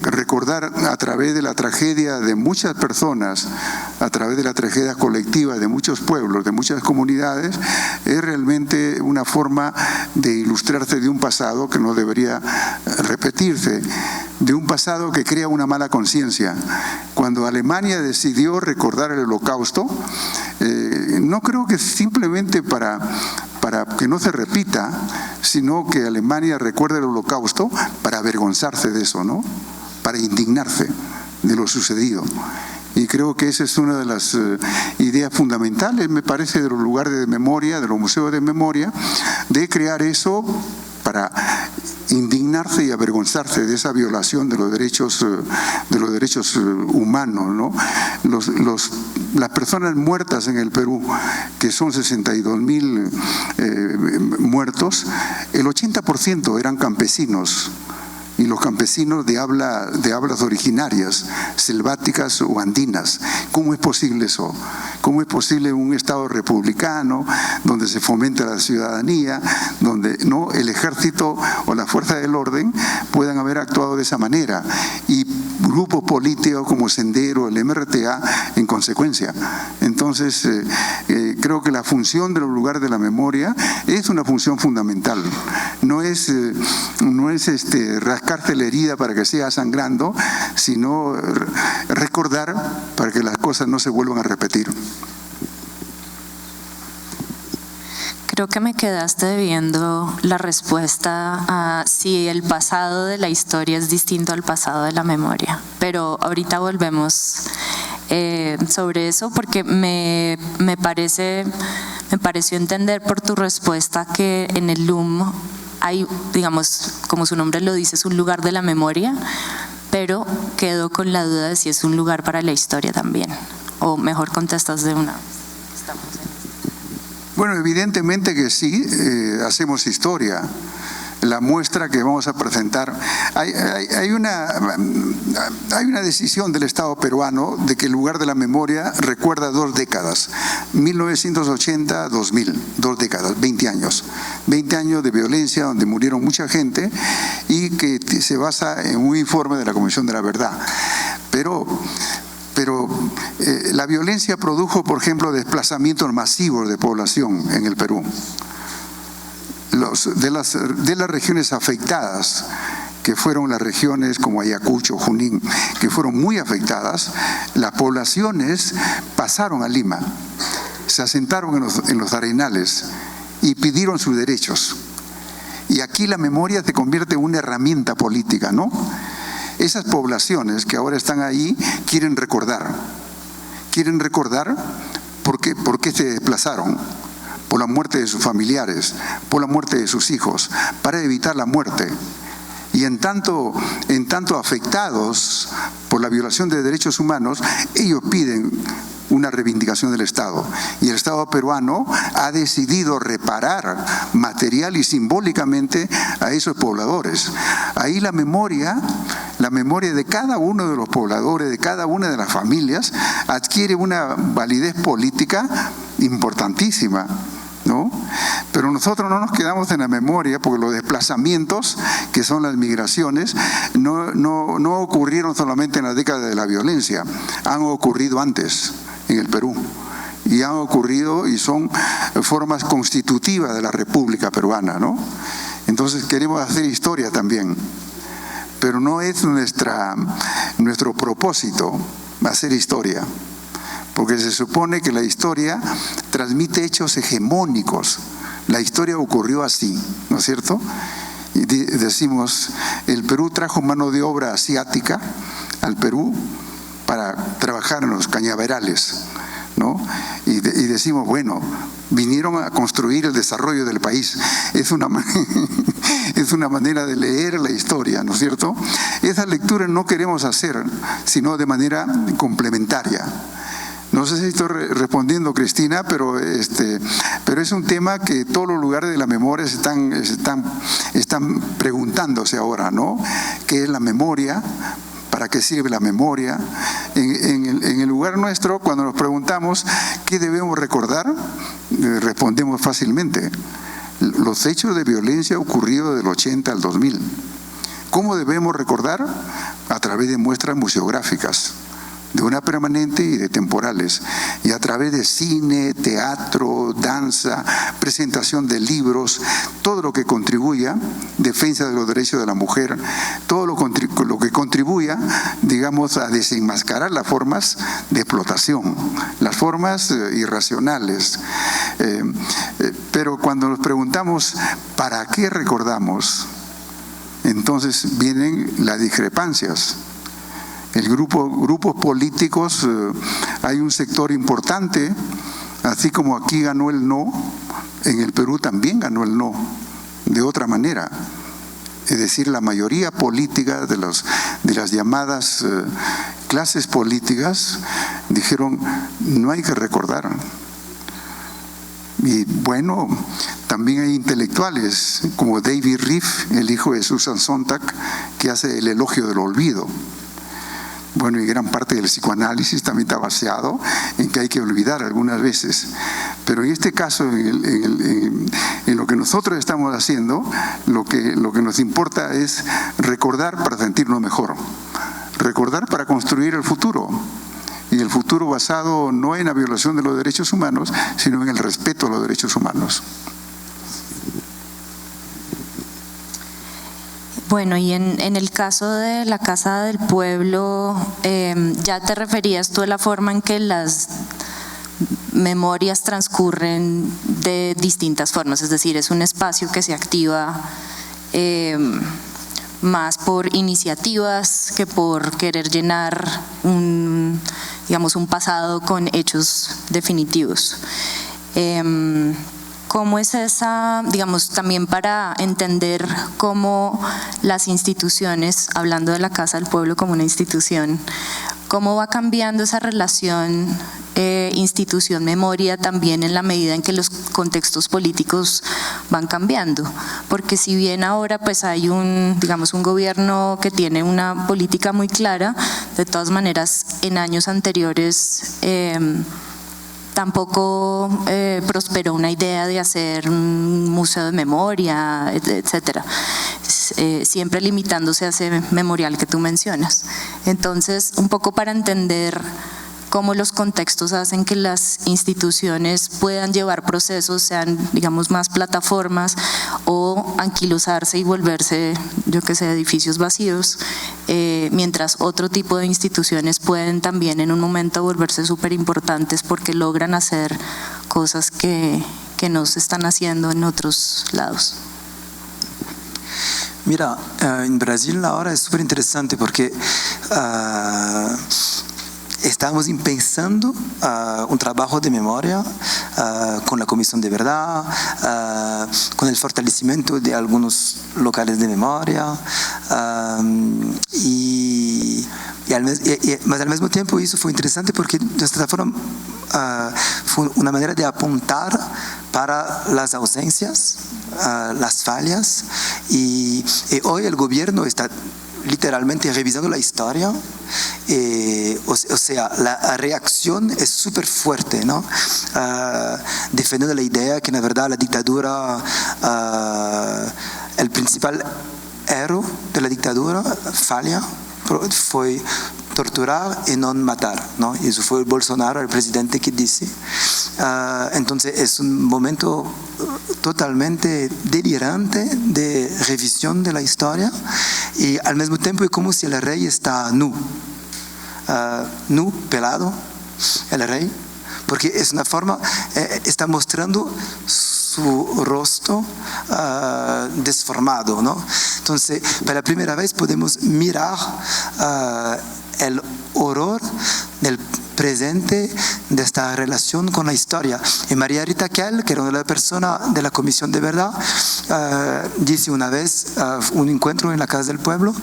recordar a través de la tragedia de muchas personas, a través de la tragedia colectiva de muchos pueblos, de muchas comunidades, es realmente una forma de ilustrarse de un pasado que no debería repetirse, de un pasado que crea una mala conciencia. Cuando Alemania decidió recordar el Holocausto, no creo que simplemente para que no se repita, sino que Alemania recuerde el Holocausto para avergonzarse de eso, ¿no? Para indignarse de lo sucedido. Y creo que esa es una de las ideas fundamentales, me parece, de los lugares de memoria, de los museos de memoria, de crear eso para indignarse y avergonzarse de esa violación de los derechos humanos, ¿no? Las personas muertas en el Perú, que son 62.000 muertos, el 80% eran campesinos. Y los campesinos de hablas originarias, selváticas o andinas. ¿Cómo es posible eso? ¿Cómo es posible un Estado republicano donde se fomenta la ciudadanía, donde no el ejército o la fuerza del orden puedan haber actuado de esa manera? Y grupos políticos como Sendero, el MRTA, en consecuencia. Entonces, creo que la función de los lugares de la memoria es una función fundamental. No es rascarte la herida para que siga sangrando, sino recordar para que las cosas no se vuelvan a repetir. Creo que me quedaste debiendo la respuesta a si el pasado de la historia es distinto al pasado de la memoria, pero ahorita volvemos sobre eso, porque me pareció entender por tu respuesta que en el LUM hay, digamos, como su nombre lo dice, es un lugar de la memoria, pero quedo con la duda de si es un lugar para la historia también, o mejor contestas de una. Estamos en... Bueno, evidentemente que sí, hacemos historia. la muestra que vamos a presentar. Hay una decisión del Estado peruano de que el lugar de la memoria recuerda 2 décadas, 1980-2000, 2 décadas, 20 años. 20 años de violencia donde murieron mucha gente y que se basa en un informe de la Comisión de la Verdad. Pero la violencia produjo, por ejemplo, desplazamientos masivos de población en el Perú. De las regiones afectadas, que fueron las regiones como Ayacucho, Junín, que fueron muy afectadas, las poblaciones pasaron a Lima, se asentaron en los arenales y pidieron sus derechos. Y aquí la memoria se convierte en una herramienta política, ¿no? Esas poblaciones que ahora están ahí quieren recordar por qué se desplazaron, por la muerte de sus familiares, por la muerte de sus hijos, para evitar la muerte. Y en tanto afectados por la violación de derechos humanos, ellos piden una reivindicación del Estado. Y el Estado peruano ha decidido reparar material y simbólicamente a esos pobladores. Ahí la memoria de cada uno de los pobladores, de cada una de las familias, adquiere una validez política importantísima, ¿no? Pero nosotros no nos quedamos en la memoria, porque los desplazamientos, que son las migraciones, no ocurrieron solamente en la década de la violencia, han ocurrido antes en el Perú, y han ocurrido y son formas constitutivas de la República Peruana, ¿no? Entonces queremos hacer historia también, pero no es nuestro propósito hacer historia, porque se supone que la historia transmite hechos hegemónicos. La historia ocurrió así, ¿no es cierto? Y decimos, el Perú trajo mano de obra asiática al Perú para trabajar en los cañaverales, ¿no? Y decimos, bueno, vinieron a construir el desarrollo del país. Es una manera de leer la historia, ¿no es cierto? Esa lectura no queremos hacer, sino de manera complementaria. No sé si estoy respondiendo, Cristina, pero es un tema que todos los lugares de la memoria están preguntándose ahora, ¿no? ¿Qué es la memoria? ¿Para qué sirve la memoria? En el lugar nuestro, cuando nos preguntamos qué debemos recordar, respondemos fácilmente: los hechos de violencia ocurridos del 80 al 2000. ¿Cómo debemos recordar? A través de muestras museográficas, de una permanente y de temporales, y a través de cine, teatro, danza, presentación de libros, todo lo que contribuya, defensa de los derechos de la mujer, todo lo que contribuya, digamos, a desenmascarar las formas de explotación, las formas irracionales. Pero cuando nos preguntamos ¿para qué recordamos?, entonces vienen las discrepancias. Grupos políticos, hay un sector importante, así como aquí ganó el no, en el Perú también ganó el no, de otra manera. Es decir, la mayoría política de las llamadas clases políticas dijeron, no hay que recordar. Y bueno, también hay intelectuales como David Rieff, el hijo de Susan Sontag, que hace el elogio del olvido. Bueno, y gran parte del psicoanálisis también está basado en que hay que olvidar algunas veces. Pero en este caso, en lo que nosotros estamos haciendo, lo que nos importa es recordar para sentirnos mejor. Recordar para construir el futuro. Y el futuro basado no en la violación de los derechos humanos, sino en el respeto a los derechos humanos. Bueno, y en el caso de la Casa del Pueblo, ya te referías tú a la forma en que las memorias transcurren de distintas formas, es decir, es un espacio que se activa más por iniciativas que por querer llenar un pasado con hechos definitivos. ¿Cómo es esa, también para entender cómo las instituciones, hablando de la Casa del Pueblo como una institución, cómo va cambiando esa relación institución-memoria también en la medida en que los contextos políticos van cambiando, porque si bien ahora pues hay un gobierno que tiene una política muy clara, de todas maneras en años anteriores tampoco prosperó una idea de hacer un museo de memoria, etcétera, siempre limitándose a ese memorial que tú mencionas. Entonces, un poco para entender cómo los contextos hacen que las instituciones puedan llevar procesos, sean, digamos, más plataformas o anquilosarse y volverse, yo qué sé, edificios vacíos, mientras otro tipo de instituciones pueden también en un momento volverse súper importantes porque logran hacer cosas que no se están haciendo en otros lados. Mira, en Brasil ahora es súper interesante porque estamos pensando un trabajo de memoria con la Comisión de Verdad, con el fortalecimiento de algunos locales de memoria mas al mismo tiempo eso fue interesante porque de esta forma fue una manera de apuntar para las ausencias, las fallas y hoy el gobierno está literalmente revisando la historia, o sea, la reacción es súper fuerte, ¿no? Defendiendo la idea que en la verdad la dictadura, el principal héroe de la dictadura falla, fue torturar y no matar, ¿no? Y eso fue Bolsonaro, el presidente, que dice. Entonces es un momento totalmente delirante de revisión de la historia y al mismo tiempo es como si el rey está pelado, el rey, porque es una forma, está mostrando su rostro desformado, ¿no? Entonces, para la primera vez podemos mirar el horror del presente de esta relación con la historia. Y María Rita Kell, que era una de las personas de la Comisión de Verdad, dice una vez, un encuentro en la Casa del Pueblo,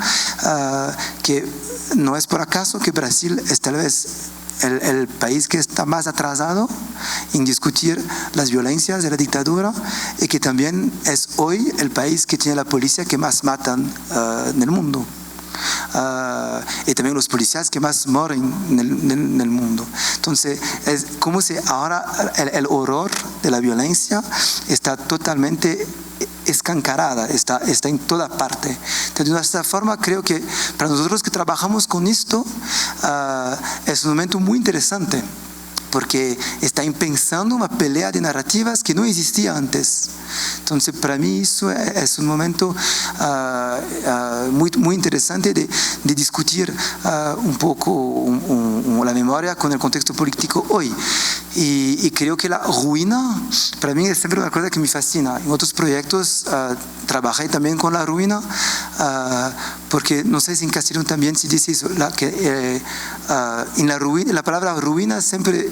que no es por acaso que Brasil es tal vez el país que está más atrasado en discutir las violencias de la dictadura y que también es hoy el país que tiene la policía que más matan en el mundo. Y también los policías que más mueren en el mundo. Entonces, es como si ahora el horror de la violencia está totalmente escancarada, está en toda parte. Entonces, de esta forma, creo que para nosotros que trabajamos con esto, es un momento muy interesante, porque está pensando una pelea de narrativas que no existía antes. Entonces, para mí eso es un momento muy interesante de discutir un poco la memoria con el contexto político hoy. Y creo que la ruina, para mí es siempre una cosa que me fascina. En otros proyectos trabajé también con la ruina, porque no sé si en castellano también se dice eso, en la palabra ruina siempre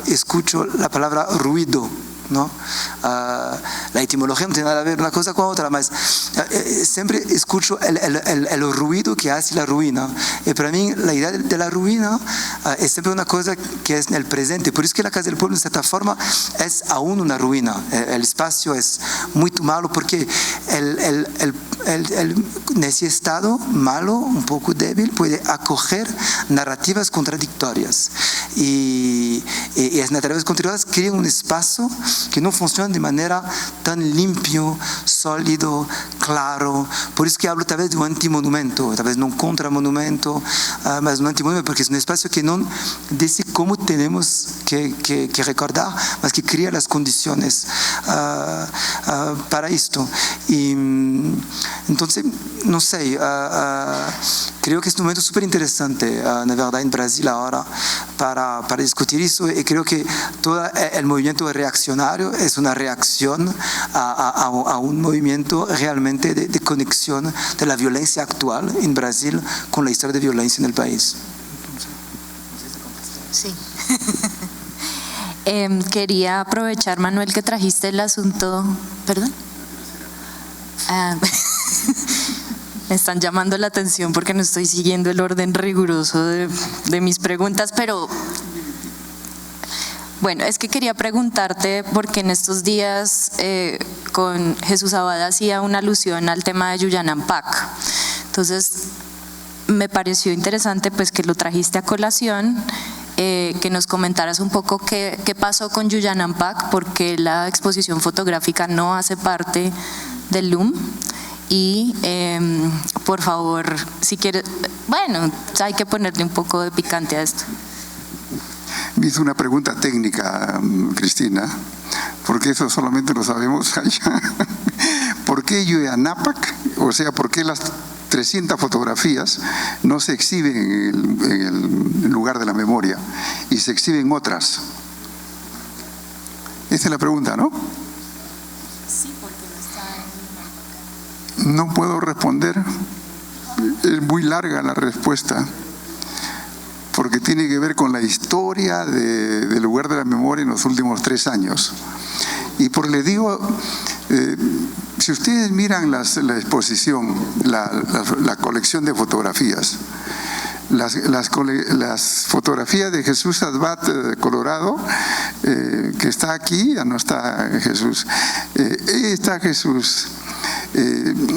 escucho la palabra ruido, ¿no? La etimología no tiene nada que ver una cosa con otra, mas siempre escucho el ruido que hace la ruina. Y para mí la idea de la ruina es siempre una cosa que es en el presente. Por eso que la Casa del Pueblo de cierta forma es aún una ruina. El espacio es muy malo porque en ese estado malo, un poco débil, puede acoger narrativas contradictorias. Y las narrativas contradictorias crean un espacio que no funciona de manera tan limpio, sólido, claro. Por eso que hablo tal vez de un antimonumento, tal vez no un contramonumento, mas un antimonumento, porque es un espacio que no dice cómo tenemos que recordar, mas que crea las condiciones para esto. Y entonces, no sé, creo que es un momento súper interesante, la verdad, en Brasil ahora, para discutir eso, y creo que todo el movimiento reaccionario es una reacción a un movimiento realmente de conexión de la violencia actual en Brasil con la historia de violencia en el país. Sí. Quería aprovechar, Manuel, que trajiste el asunto. ¿Perdón? Me están llamando la atención porque no estoy siguiendo el orden riguroso de mis preguntas, pero Bueno, es que quería preguntarte porque en estos días con Jesús Abad hacía una alusión al tema de Yuyanampak. Entonces, me pareció interesante pues que lo trajiste a colación, que nos comentaras un poco qué pasó con Yuyanampak, porque la exposición fotográfica no hace parte del LUM. Y por favor, si quieres, bueno, hay que ponerle un poco de picante a esto. Me hizo una pregunta técnica, Cristina, porque eso solamente lo sabemos allá. ¿Por qué Yuyanampak? O sea, ¿por qué las 300 fotografías no se exhiben en el lugar de la memoria y se exhiben otras? Esa es la pregunta, ¿no? Sí, porque no está en... No puedo responder. Es muy larga la respuesta, porque tiene que ver con la historia del lugar de la memoria en los últimos 3 años. Y les digo, si ustedes miran la exposición, la colección de fotografías, las fotografías de Jesús Abad Colorado, que está aquí, ya no está Jesús, está Jesús.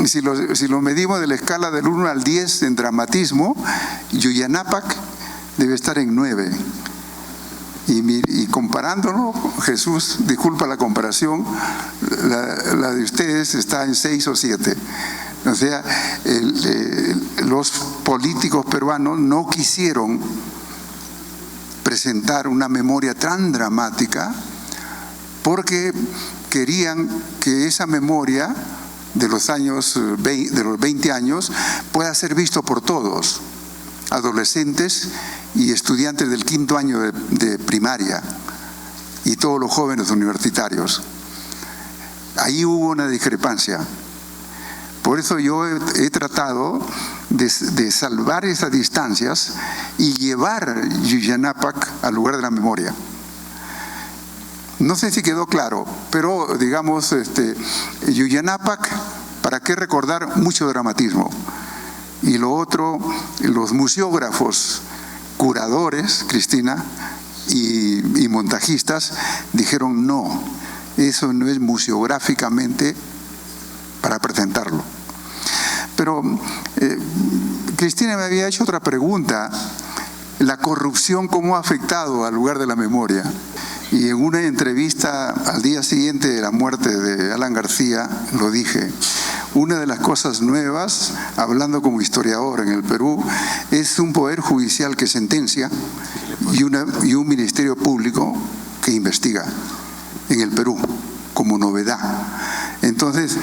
Si lo medimos de la escala del 1 al 10 en dramatismo, Yuyanampak debe estar en 9. Y comparándolo, Jesús, disculpa la comparación, la de ustedes está en 6 o 7. O sea, los políticos peruanos no quisieron presentar una memoria tan dramática porque querían que esa memoria de los 20 años pueda ser visto por todos, adolescentes y estudiantes del 5º año de primaria y todos los jóvenes universitarios. Ahí hubo una discrepancia. Por eso yo he tratado de salvar esas distancias y llevar Yuyanampak al lugar de la memoria. No sé si quedó claro, pero digamos, Yuyanampak, ¿para qué recordar? Mucho dramatismo. Y lo otro, los museógrafos, curadores, Cristina, y montajistas dijeron no, eso no es museográficamente para presentarlo. Pero Cristina me había hecho otra pregunta: la corrupción, ¿cómo ha afectado al lugar de la memoria? Y en una entrevista al día siguiente de la muerte de Alan García lo dije. Una de las cosas nuevas, hablando como historiador en el Perú, es un poder judicial que sentencia y un ministerio público que investiga en el Perú, como novedad. Entonces,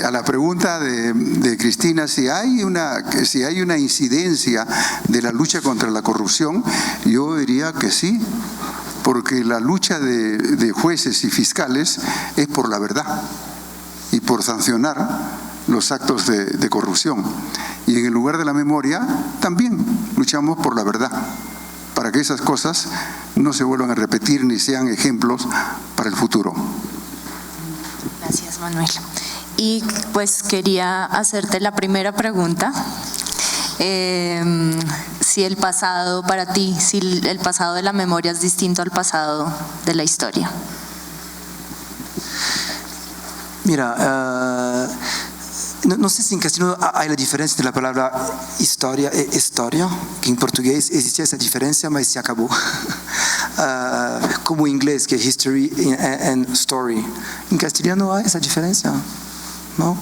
a la pregunta de Cristina, si hay una incidencia de la lucha contra la corrupción, yo diría que sí, porque la lucha de jueces y fiscales es por la verdad y por sancionar los actos de corrupción. Y en el lugar de la memoria también luchamos por la verdad, para que esas cosas no se vuelvan a repetir ni sean ejemplos para el futuro. Gracias, Manuel. Y pues quería hacerte la primera pregunta. Si el pasado para ti, si el pasado de la memoria es distinto al pasado de la historia. Mira, no sé si en castellano hay la diferencia entre la palabra historia e historia, que en portugués existía esa diferencia, pero se acabó. Como en inglés, que es history and story. En castellano hay esa diferencia, ¿no?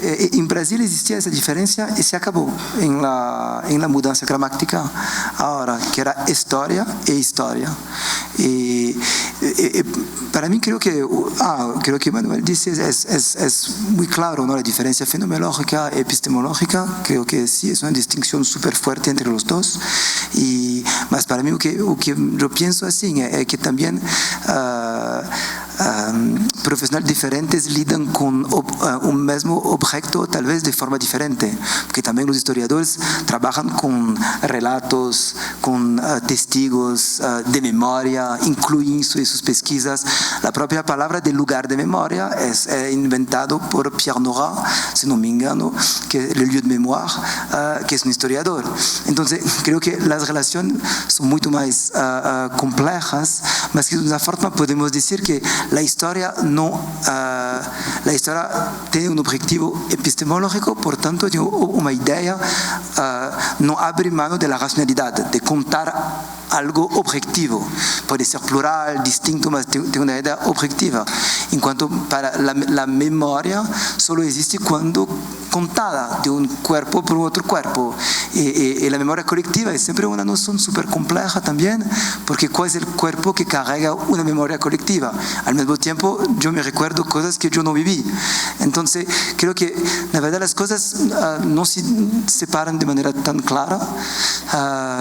En Brasil existía esa diferencia y se acabó en la mudanza gramática ahora, que era historia e historia. Y para mí creo que Manuel dice es muy claro, ¿no? La diferencia fenomenológica, epistemológica, creo que sí es una distinción súper fuerte entre los dos. Y más para mí lo que yo pienso así es que también profesionales diferentes lidan con un mismo objeto tal vez de forma diferente, porque también los historiadores trabajan con relatos, con testigos de memoria, incluyen en sus pesquisas. La propia palabra de lugar de memoria es inventado por Pierre Nora, si no me engano, que es el lieu de mémoire, que es un historiador. Entonces creo que las relaciones son mucho más complejas, más que de una forma podemos decir que la historia tiene un objetivo epistemológico, por tanto tiene una idea, no abre mano de la racionalidad, de contar algo objetivo, puede ser plural, distinto, pero tiene una idea objetiva. En cuanto para la memoria, solo existe cuando contada de un cuerpo por otro cuerpo. Y la memoria colectiva es siempre una noción súper compleja también, porque ¿cuál es el cuerpo que carga una memoria colectiva? Al mismo tiempo, yo me recuerdo cosas que yo no viví. Entonces, creo que la verdad las cosas no se separan de manera tan clara,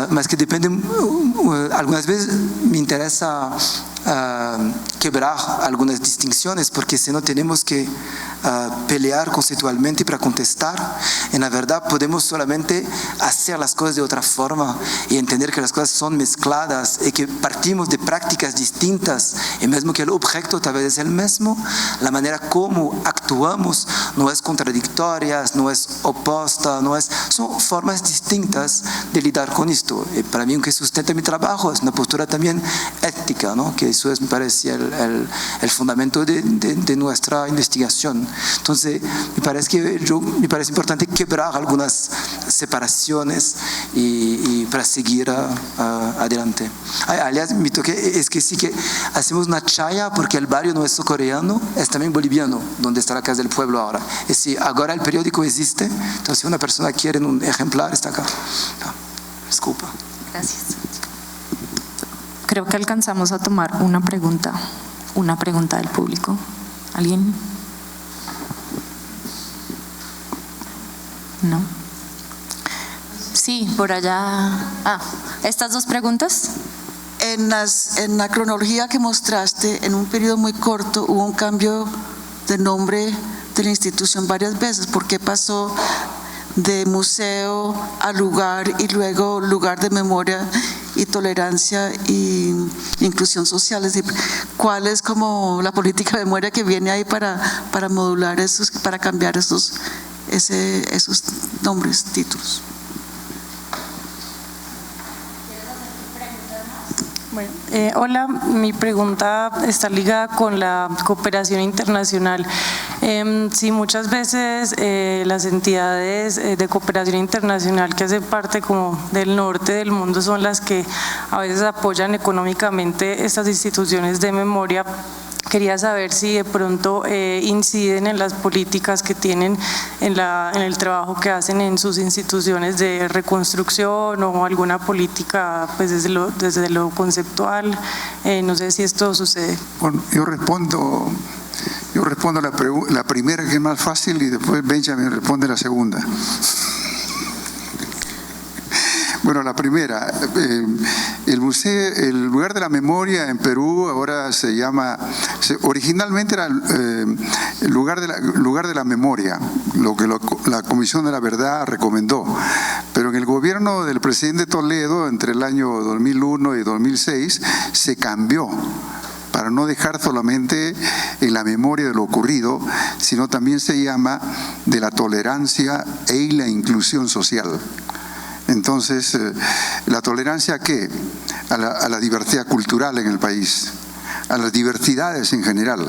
más que dependen. Algunas veces me interesa quebrar algunas distinciones, porque si no tenemos que pelear conceptualmente para contestar. En la verdad podemos solamente hacer las cosas de otra forma y entender que las cosas son mezcladas y que partimos de prácticas distintas, y mismo que el objeto tal vez es el mismo, la manera como actuamos no es contradictoria, no es opuesta, son formas distintas de lidiar con esto. Y para mí, aunque sustenta mi trabajo, es una postura también ética, ¿no? Que eso es, me parece, el fundamento de nuestra investigación. Entonces, me parece importante quebrar algunas separaciones y para seguir adelante. Aliás, me toqué, es que sí que hacemos una chaya porque el barrio no es coreano, es también boliviano, donde está la Casa del Pueblo ahora. Y si ahora el periódico existe, entonces si una persona quiere un ejemplar, está acá. Disculpa. Gracias. Creo que alcanzamos a tomar una pregunta del público. ¿Alguien? ¿No? Sí, por allá. ¿Estas dos preguntas? En la cronología que mostraste, en un periodo muy corto hubo un cambio de nombre de la institución varias veces. ¿Por qué pasó de museo a lugar y luego lugar de memoria y tolerancia e inclusión social? Es decir, ¿cuál es como la política de memoria que viene ahí para modular para cambiar esos nombres, títulos? Bueno, hola, mi pregunta está ligada con la cooperación internacional. Sí, muchas veces las entidades de cooperación internacional que hacen parte como del norte del mundo son las que a veces apoyan económicamente estas instituciones de memoria. Quería saber si de pronto inciden en las políticas que tienen en el trabajo que hacen en sus instituciones de reconstrucción o alguna política pues desde lo conceptual. No sé si esto sucede. Bueno, yo respondo la primera, que es más fácil, y después Benjamin responde la segunda. Bueno, la primera, el lugar de la memoria en Perú ahora se llama, originalmente era el lugar de la memoria, lo que la Comisión de la Verdad recomendó, pero en el gobierno del presidente Toledo, entre el año 2001 y 2006, se cambió, para no dejar solamente en la memoria de lo ocurrido, sino también se llama de la tolerancia y la inclusión social. Entonces, ¿la tolerancia a qué? A la diversidad cultural en el país, a las diversidades en general.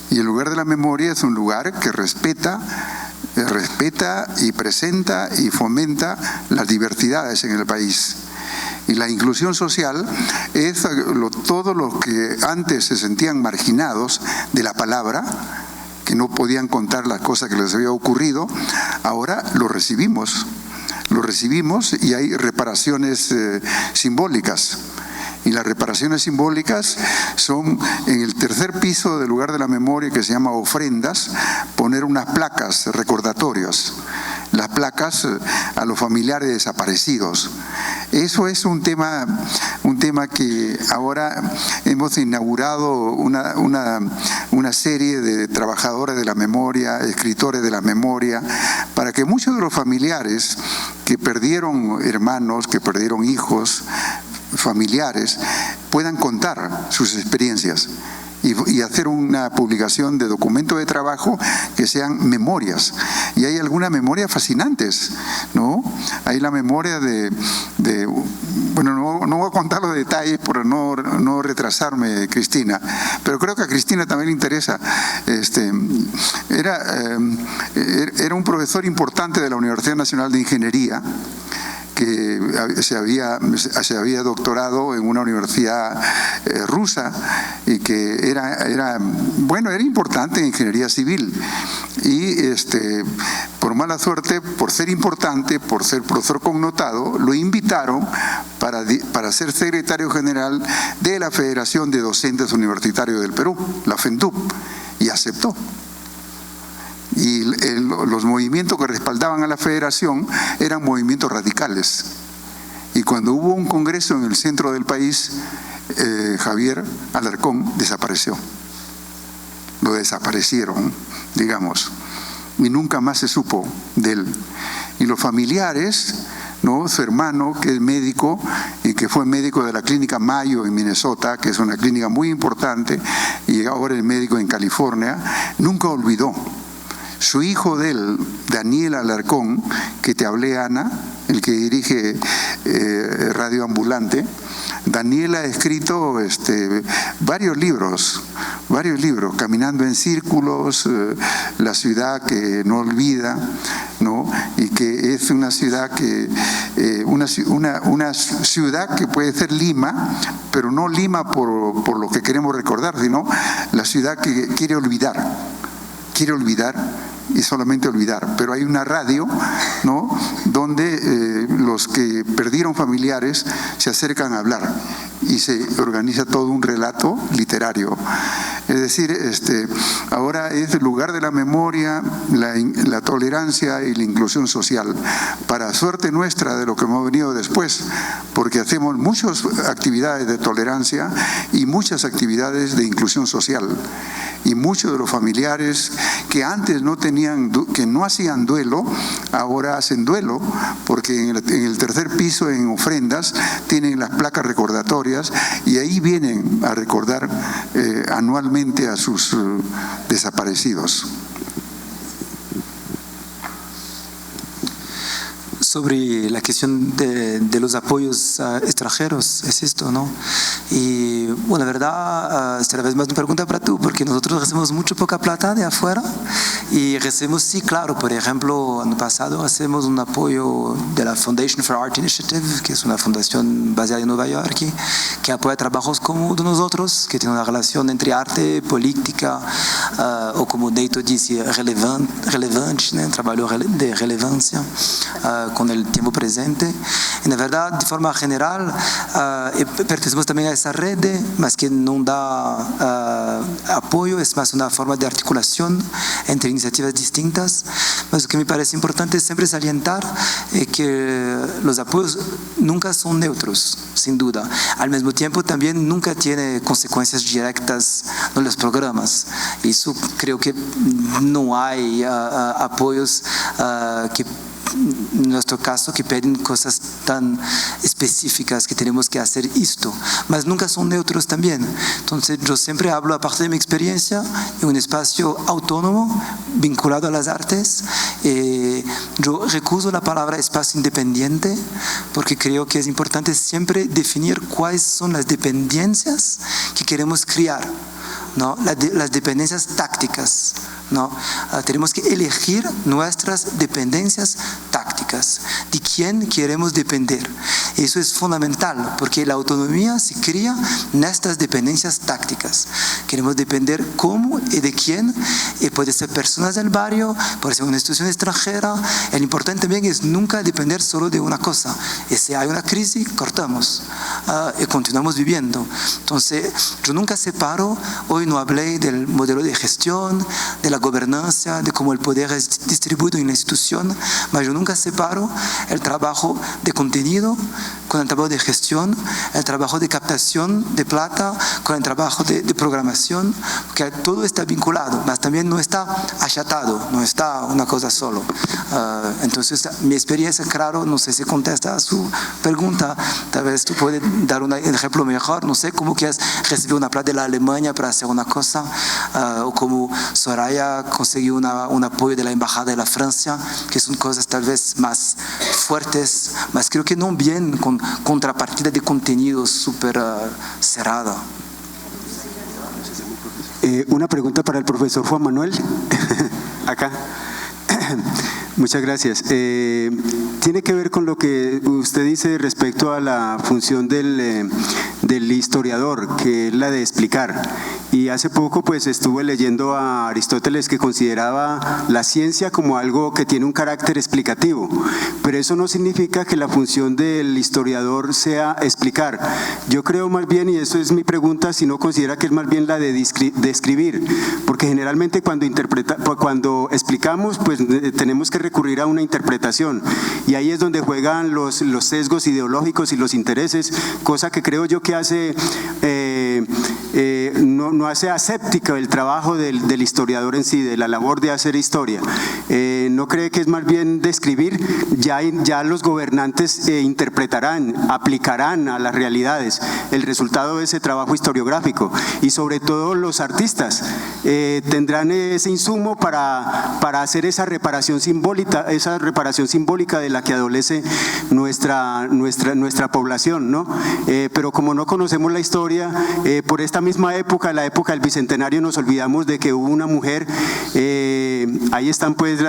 Y el lugar de la memoria es un lugar que respeta y presenta y fomenta las diversidades en el país. Y la inclusión social es todos los que antes se sentían marginados de la palabra, que no podían contar las cosas que les había ocurrido, ahora lo recibimos y hay reparaciones simbólicas. Y las reparaciones simbólicas son en el tercer piso del lugar de la memoria, que se llama ofrendas, poner unas placas recordatorias. las placas a los familiares desaparecidos. Eso es un tema que ahora hemos inaugurado una serie de trabajadores de la memoria, escritores de la memoria, para que muchos de los familiares que perdieron hermanos, que perdieron hijos, familiares, puedan contar sus experiencias y hacer una publicación de documentos de trabajo que sean memorias. Y hay algunas memorias fascinantes, ¿no? Hay la memoria bueno, no voy a contar los detalles por no retrasarme, Cristina, pero creo que a Cristina también le interesa. Era un profesor importante de la Universidad Nacional de Ingeniería, que se había doctorado en una universidad rusa y que era importante en ingeniería civil. Y por mala suerte, por ser importante, por ser profesor connotado, lo invitaron para ser secretario general de la Federación de Docentes Universitarios del Perú, la FENDUP, y aceptó. Y los movimientos que respaldaban a la federación eran movimientos radicales. Y cuando hubo un congreso en el centro del país, Javier Alarcón desapareció. Lo desaparecieron, digamos, y nunca más se supo de él. Y los familiares, ¿no? Su hermano, que es médico y que fue médico de la clínica Mayo en Minnesota, que es una clínica muy importante, y ahora es médico en California, nunca olvidó. Su hijo de él, Daniel Alarcón, que te hablé, Ana, el que dirige Radio Ambulante, Daniel ha escrito varios libros, Caminando en Círculos, La ciudad que no olvida, ¿no? Y que es una ciudad una ciudad que puede ser Lima, pero no Lima por lo que queremos recordar, sino la ciudad que quiere olvidar y solamente olvidar. Pero hay una radio, ¿no?, donde los que perdieron familiares se acercan a hablar y se organiza todo un relato literario. Es decir, ahora es el lugar de la memoria, la tolerancia y la inclusión social, para suerte nuestra de lo que hemos venido después, porque hacemos muchas actividades de tolerancia y muchas actividades de inclusión social. Y muchos de los familiares que antes que no hacían duelo, ahora hacen duelo, porque en el tercer piso, en ofrendas, tienen las placas recordatorias y ahí vienen a recordar anualmente a sus desaparecidos. Sobre la cuestión de los apoyos extranjeros, es esto, ¿no? Y bueno, la verdad, esta vez más una pregunta para tú, porque nosotros recibimos mucho poca plata de afuera y recibimos, sí, claro, por ejemplo, año pasado hacemos un apoyo de la Foundation for Art Initiative, que es una fundación basada en Nueva York, que apoya trabajos como de nosotros, que tiene una relación entre arte, política, o como Neito dice, relevante, ¿no? Trabajo de relevancia, con el tiempo presente. En la verdad, de forma general, pertenecemos también a esa red, más que no da apoyo, es más una forma de articulación entre iniciativas distintas. Mas lo que me parece importante es siempre salientar que los apoyos nunca son neutros, sin duda. Al mismo tiempo, también nunca tiene consecuencias directas en los programas. Y eso creo que no hay apoyos que, en nuestro caso, que piden cosas tan específicas que tenemos que hacer esto, mas nunca son neutros también. Entonces yo siempre hablo, aparte de mi experiencia, en un espacio autónomo vinculado a las artes. Yo recuso la palabra espacio independiente porque creo que es importante siempre definir cuáles son las dependencias que queremos crear, ¿no? Las dependencias tácticas, ¿no? Tenemos que elegir nuestras dependencias tácticas. ¿De quién queremos depender. Eso es fundamental, porque la autonomía se crea en estas dependencias tácticas. Queremos depender cómo y de quién, y puede ser personas del barrio, puede ser una institución extranjera. El importante también es nunca depender solo de una cosa. Y si hay una crisis, cortamos y continuamos viviendo. Entonces, yo nunca separo, hoy no hablé del modelo de gestión, de la gobernanza, de cómo el poder es distribuido en la institución, pero yo nunca separo el trabajo de contenido con el trabajo de gestión, el trabajo de captación de plata con el trabajo de programación, porque todo está vinculado, pero también no está achatado, no está una cosa solo. Entonces, mi experiencia, claro, no sé si contesta a su pregunta, tal vez tú puedes dar un ejemplo mejor, no sé, cómo que has recibido una plata de la Alemania para hacer una cosa, o como Soraya consiguió un apoyo de la Embajada de la Francia, que son cosas tal vez más fuertes, mas creo que no bien con contrapartida de contenido súper cerrada. Una pregunta para el profesor Juan Manuel. Acá. Muchas gracias. Tiene que ver con lo que usted dice respecto a la función del historiador, que es la de explicar. Y hace poco pues estuve leyendo a Aristóteles, que consideraba la ciencia como algo que tiene un carácter explicativo, pero eso no significa que la función del historiador sea explicar. Yo creo más bien, y eso es mi pregunta, si no considera que es más bien la de describir, porque generalmente cuando explicamos pues tenemos que recurrir a una interpretación, y ahí es donde juegan los sesgos ideológicos y los intereses, cosa que creo yo que hace no hace aséptico el trabajo del historiador en sí, de la labor de hacer historia. ¿No cree que es más bien describir? Ya los gobernantes interpretarán, aplicarán a las realidades el resultado de ese trabajo historiográfico, y sobre todo los artistas tendrán ese insumo para hacer esa reparación simbólica de la que adolece nuestra población, ¿no? Pero como no conocemos la historia, por esta misma época, la época del Bicentenario, nos olvidamos de que hubo una mujer, ahí están pues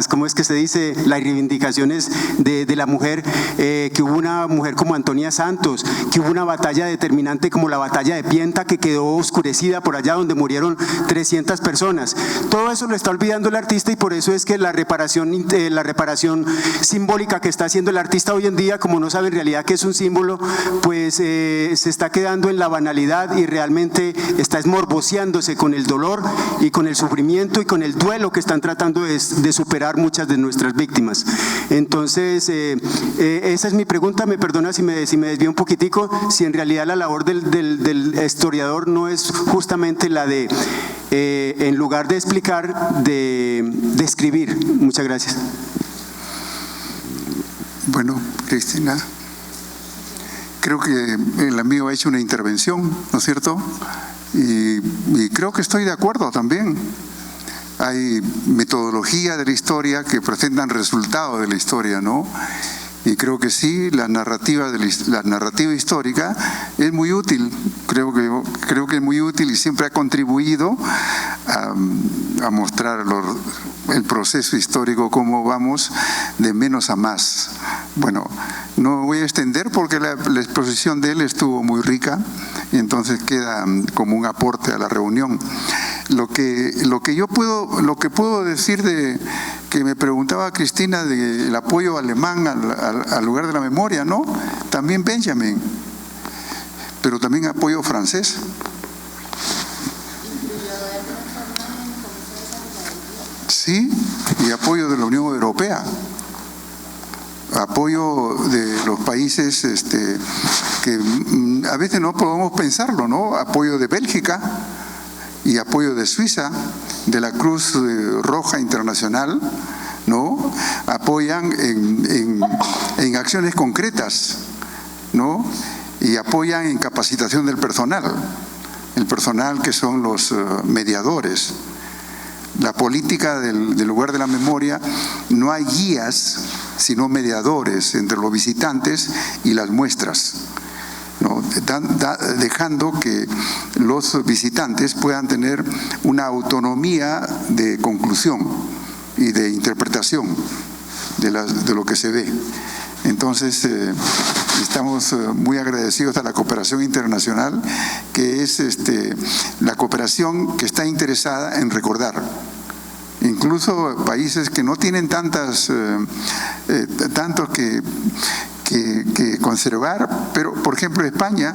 ¿cómo es que se dice? Las reivindicaciones de la mujer, que hubo una mujer como Antonia Santos, que hubo una batalla determinante como la batalla de Pienta, que quedó oscurecida por allá, donde murieron 300 personas. Todo eso lo está olvidando el artista, y por eso es que la reparación simbólica que está haciendo el artista hoy en día, como no sabe en realidad que es un símbolo, pues se está quedando en la banalidad, y realmente está esmorboceándose con el dolor y con el sufrimiento y con el duelo que están tratando de superar muchas de nuestras víctimas. Entonces, esa es mi pregunta. Me perdona si me desvío un poquitico, si en realidad la labor del historiador no es justamente la de, en lugar de explicar, de escribir. Muchas gracias. Bueno, Cristina, creo que el amigo ha hecho una intervención, ¿no es cierto? Y creo que estoy de acuerdo también. Hay metodología de la historia que presentan resultados de la historia, ¿no? Y creo que sí, la narrativa histórica es muy útil. Creo que es muy útil, y siempre ha contribuido a mostrar el proceso histórico, cómo vamos de menos a más. Bueno, no voy a extender porque la exposición de él estuvo muy rica, y entonces queda como un aporte a la reunión. Lo que puedo decir que me preguntaba Cristina del apoyo alemán al lugar de la memoria, ¿no? También Benjamin, pero también apoyo francés. Sí, y apoyo de la Unión Europea, apoyo de los países que a veces no podemos pensarlo, ¿no? Apoyo de Bélgica y apoyo de Suiza, de la Cruz Roja Internacional, ¿no? Apoyan en acciones concretas, ¿no? Y apoyan en capacitación del personal, el personal que son los mediadores. La política del lugar de la memoria, no hay guías, sino mediadores entre los visitantes y las muestras, ¿no? Dejando que los visitantes puedan tener una autonomía de conclusión y de interpretación de lo que se ve. Entonces, estamos muy agradecidos a la cooperación internacional, que es la cooperación que está interesada en recordar. Incluso países que no tienen tantos que conservar, pero por ejemplo España,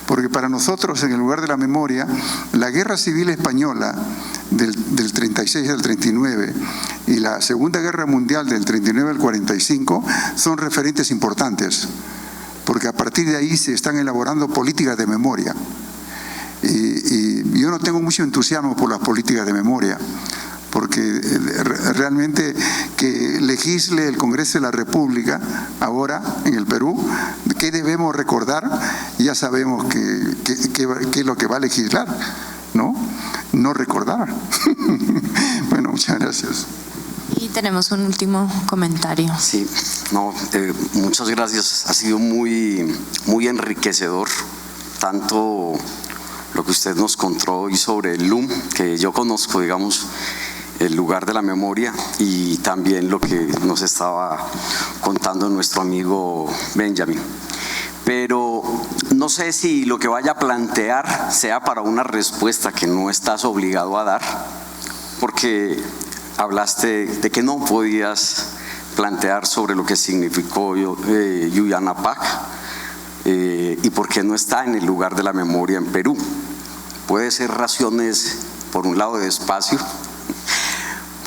porque para nosotros en el lugar de la memoria, la guerra civil española del 36 al 39 y la Segunda Guerra Mundial del 39 al 45 son referentes importantes, porque a partir de ahí se están elaborando políticas de memoria. Y yo no tengo mucho entusiasmo por las políticas de memoria, porque realmente que legisle el Congreso de la República ahora en el Perú, ¿qué debemos recordar? Ya sabemos qué es lo que va a legislar, ¿no? No recordar. Bueno, muchas gracias. Y tenemos un último comentario. Sí, no, muchas gracias. Ha sido muy enriquecedor, tanto lo que usted nos contó hoy sobre el LUM, que yo conozco, digamos, el lugar de la memoria, y también lo que nos estaba contando nuestro amigo Benjamin. Pero no sé si lo que vaya a plantear sea para una respuesta que no estás obligado a dar, porque hablaste de que no podías plantear sobre lo que significó Yuyanapac y por qué no está en el lugar de la memoria en Perú. Puede ser razones, por un lado, de espacio,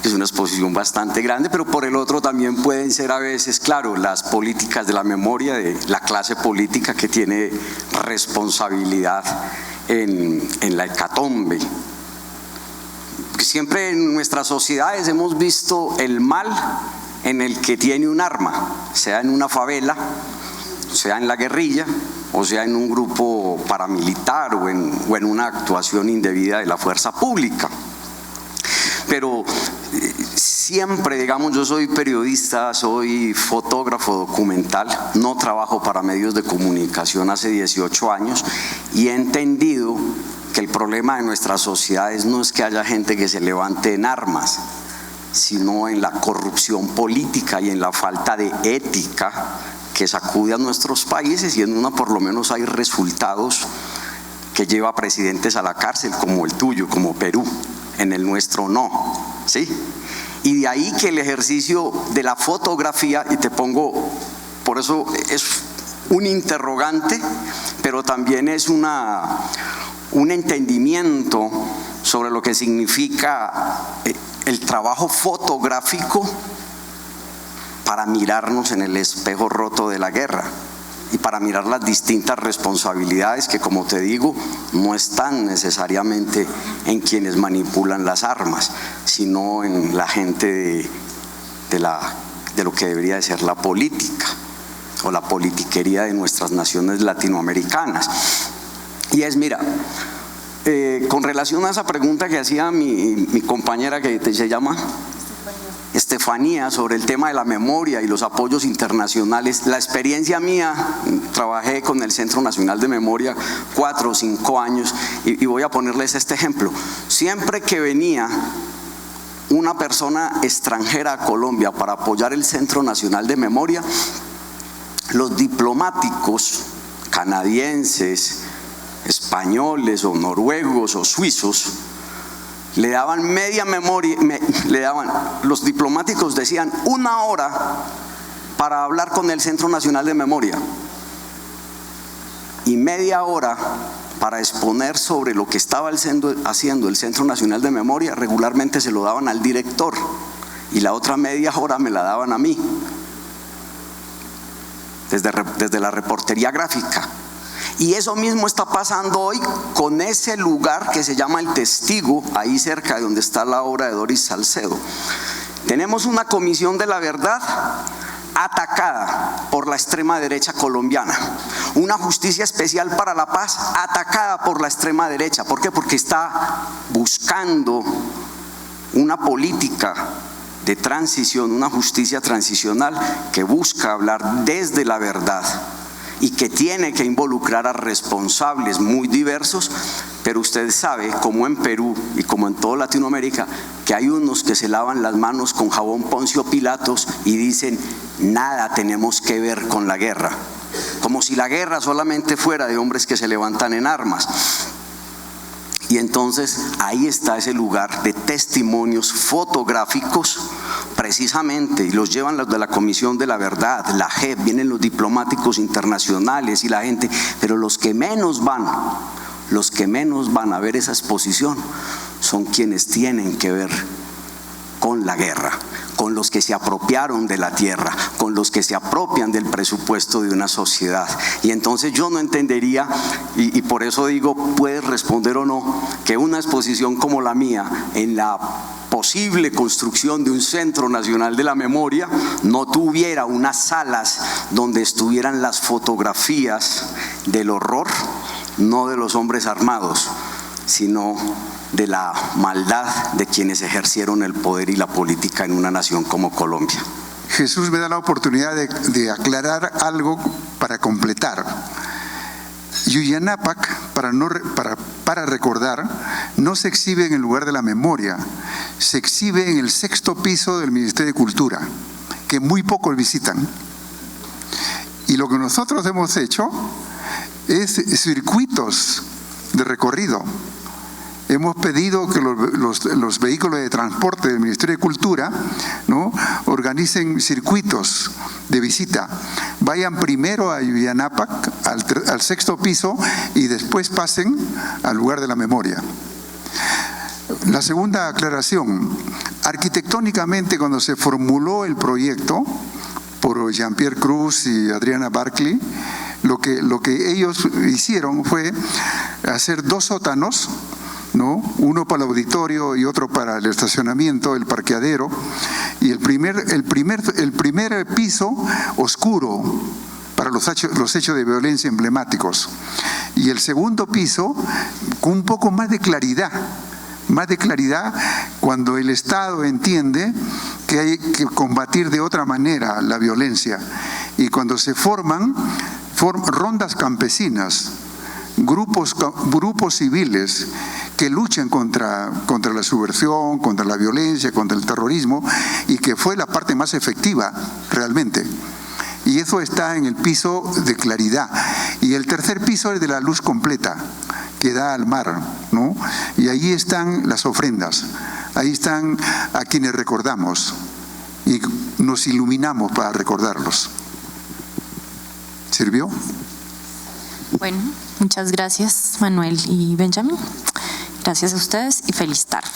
que es una exposición bastante grande, pero por el otro también pueden ser a veces, claro, las políticas de la memoria de la clase política que tiene responsabilidad en la hecatombe. Siempre en nuestras sociedades hemos visto el mal en el que tiene un arma, sea en una favela, sea en la guerrilla, o sea en un grupo paramilitar o en una actuación indebida de la fuerza pública. Pero siempre, digamos, yo soy periodista, soy fotógrafo documental, no trabajo para medios de comunicación hace 18 años y he entendido que el problema de nuestras sociedades no es que haya gente que se levante en armas, sino en la corrupción política y en la falta de ética que sacude a nuestros países, y en una por lo menos hay resultados que lleva a presidentes a la cárcel, como el tuyo, como Perú, en el nuestro no, ¿sí? Y de ahí que el ejercicio de la fotografía, y te pongo, por eso es un interrogante, pero también es un entendimiento sobre lo que significa el trabajo fotográfico para mirarnos en el espejo roto de la guerra y para mirar las distintas responsabilidades que, como te digo, no están necesariamente en quienes manipulan las armas, sino en la gente de lo que debería de ser la política o la politiquería de nuestras naciones latinoamericanas. Y es, mira, con relación a esa pregunta que hacía mi compañera, que se llama Estefanía, sobre el tema de la memoria y los apoyos internacionales, la experiencia mía, trabajé con el Centro Nacional de Memoria 4 o 5 años y voy a ponerles este ejemplo. Siempre que venía una persona extranjera a Colombia para apoyar el Centro Nacional de Memoria, los diplomáticos canadienses, españoles o noruegos o suizos le daban media memoria, los diplomáticos decían 1 hora para hablar con el Centro Nacional de Memoria y media hora para exponer sobre lo que estaba haciendo el Centro Nacional de Memoria. Regularmente se lo daban al director y la otra media hora me la daban a mí desde la reportería gráfica. Y eso mismo está pasando hoy con ese lugar que se llama El Testigo, ahí cerca de donde está la obra de Doris Salcedo. Tenemos una Comisión de la Verdad atacada por la extrema derecha colombiana, una Justicia Especial para la Paz atacada por la extrema derecha. ¿Por qué? Porque está buscando una política de transición, una justicia transicional que busca hablar desde la verdad y que tiene que involucrar a responsables muy diversos, pero usted sabe, como en Perú y como en toda Latinoamérica, que hay unos que se lavan las manos con jabón Poncio Pilatos y dicen, nada tenemos que ver con la guerra, como si la guerra solamente fuera de hombres que se levantan en armas. Y entonces ahí está ese lugar de testimonios fotográficos, precisamente, y los llevan los de la Comisión de la Verdad, la JEP, vienen los diplomáticos internacionales y la gente, pero los que menos van a ver esa exposición son quienes tienen que ver con la guerra, con los que se apropiaron de la tierra, con los que se apropian del presupuesto de una sociedad. Y entonces yo no entendería, y por eso digo, puedes responder o no, que una exposición como la mía, en la posible construcción de un Centro Nacional de la Memoria, no tuviera unas salas donde estuvieran las fotografías del horror, no de los hombres armados, sino de la maldad de quienes ejercieron el poder y la política en una nación como Colombia. Jesús me da la oportunidad de aclarar algo para completar. Yuyanapac, para recordar, no se exhibe en el lugar de la memoria, se exhibe en el 6º piso del Ministerio de Cultura, que muy pocos visitan. Y lo que nosotros hemos hecho es circuitos de recorrido. Hemos pedido que los vehículos de transporte del Ministerio de Cultura, ¿no?, organicen circuitos de visita. Vayan primero a Yuyanapac, al 6º piso, y después pasen al lugar de la memoria. La segunda aclaración: arquitectónicamente, cuando se formuló el proyecto por Jean-Pierre Cruz y Adriana Barclay, lo que ellos hicieron fue hacer 2 sótanos, ¿no?, uno para el auditorio y otro para el estacionamiento, el parqueadero, y el primer piso oscuro para los hechos de violencia emblemáticos, y el segundo piso con un poco más de claridad cuando el Estado entiende que hay que combatir de otra manera la violencia, y cuando se forman rondas campesinas, grupos civiles que luchan contra la subversión, contra la violencia, contra el terrorismo, y que fue la parte más efectiva realmente. Y eso está en el piso de claridad. Y el tercer piso es de la luz completa, que da al mar, ¿no? Y ahí están las ofrendas, ahí están a quienes recordamos y nos iluminamos para recordarlos. ¿Sirvió? Bueno, muchas gracias, Manuel y Benjamín. Gracias a ustedes y feliz tarde.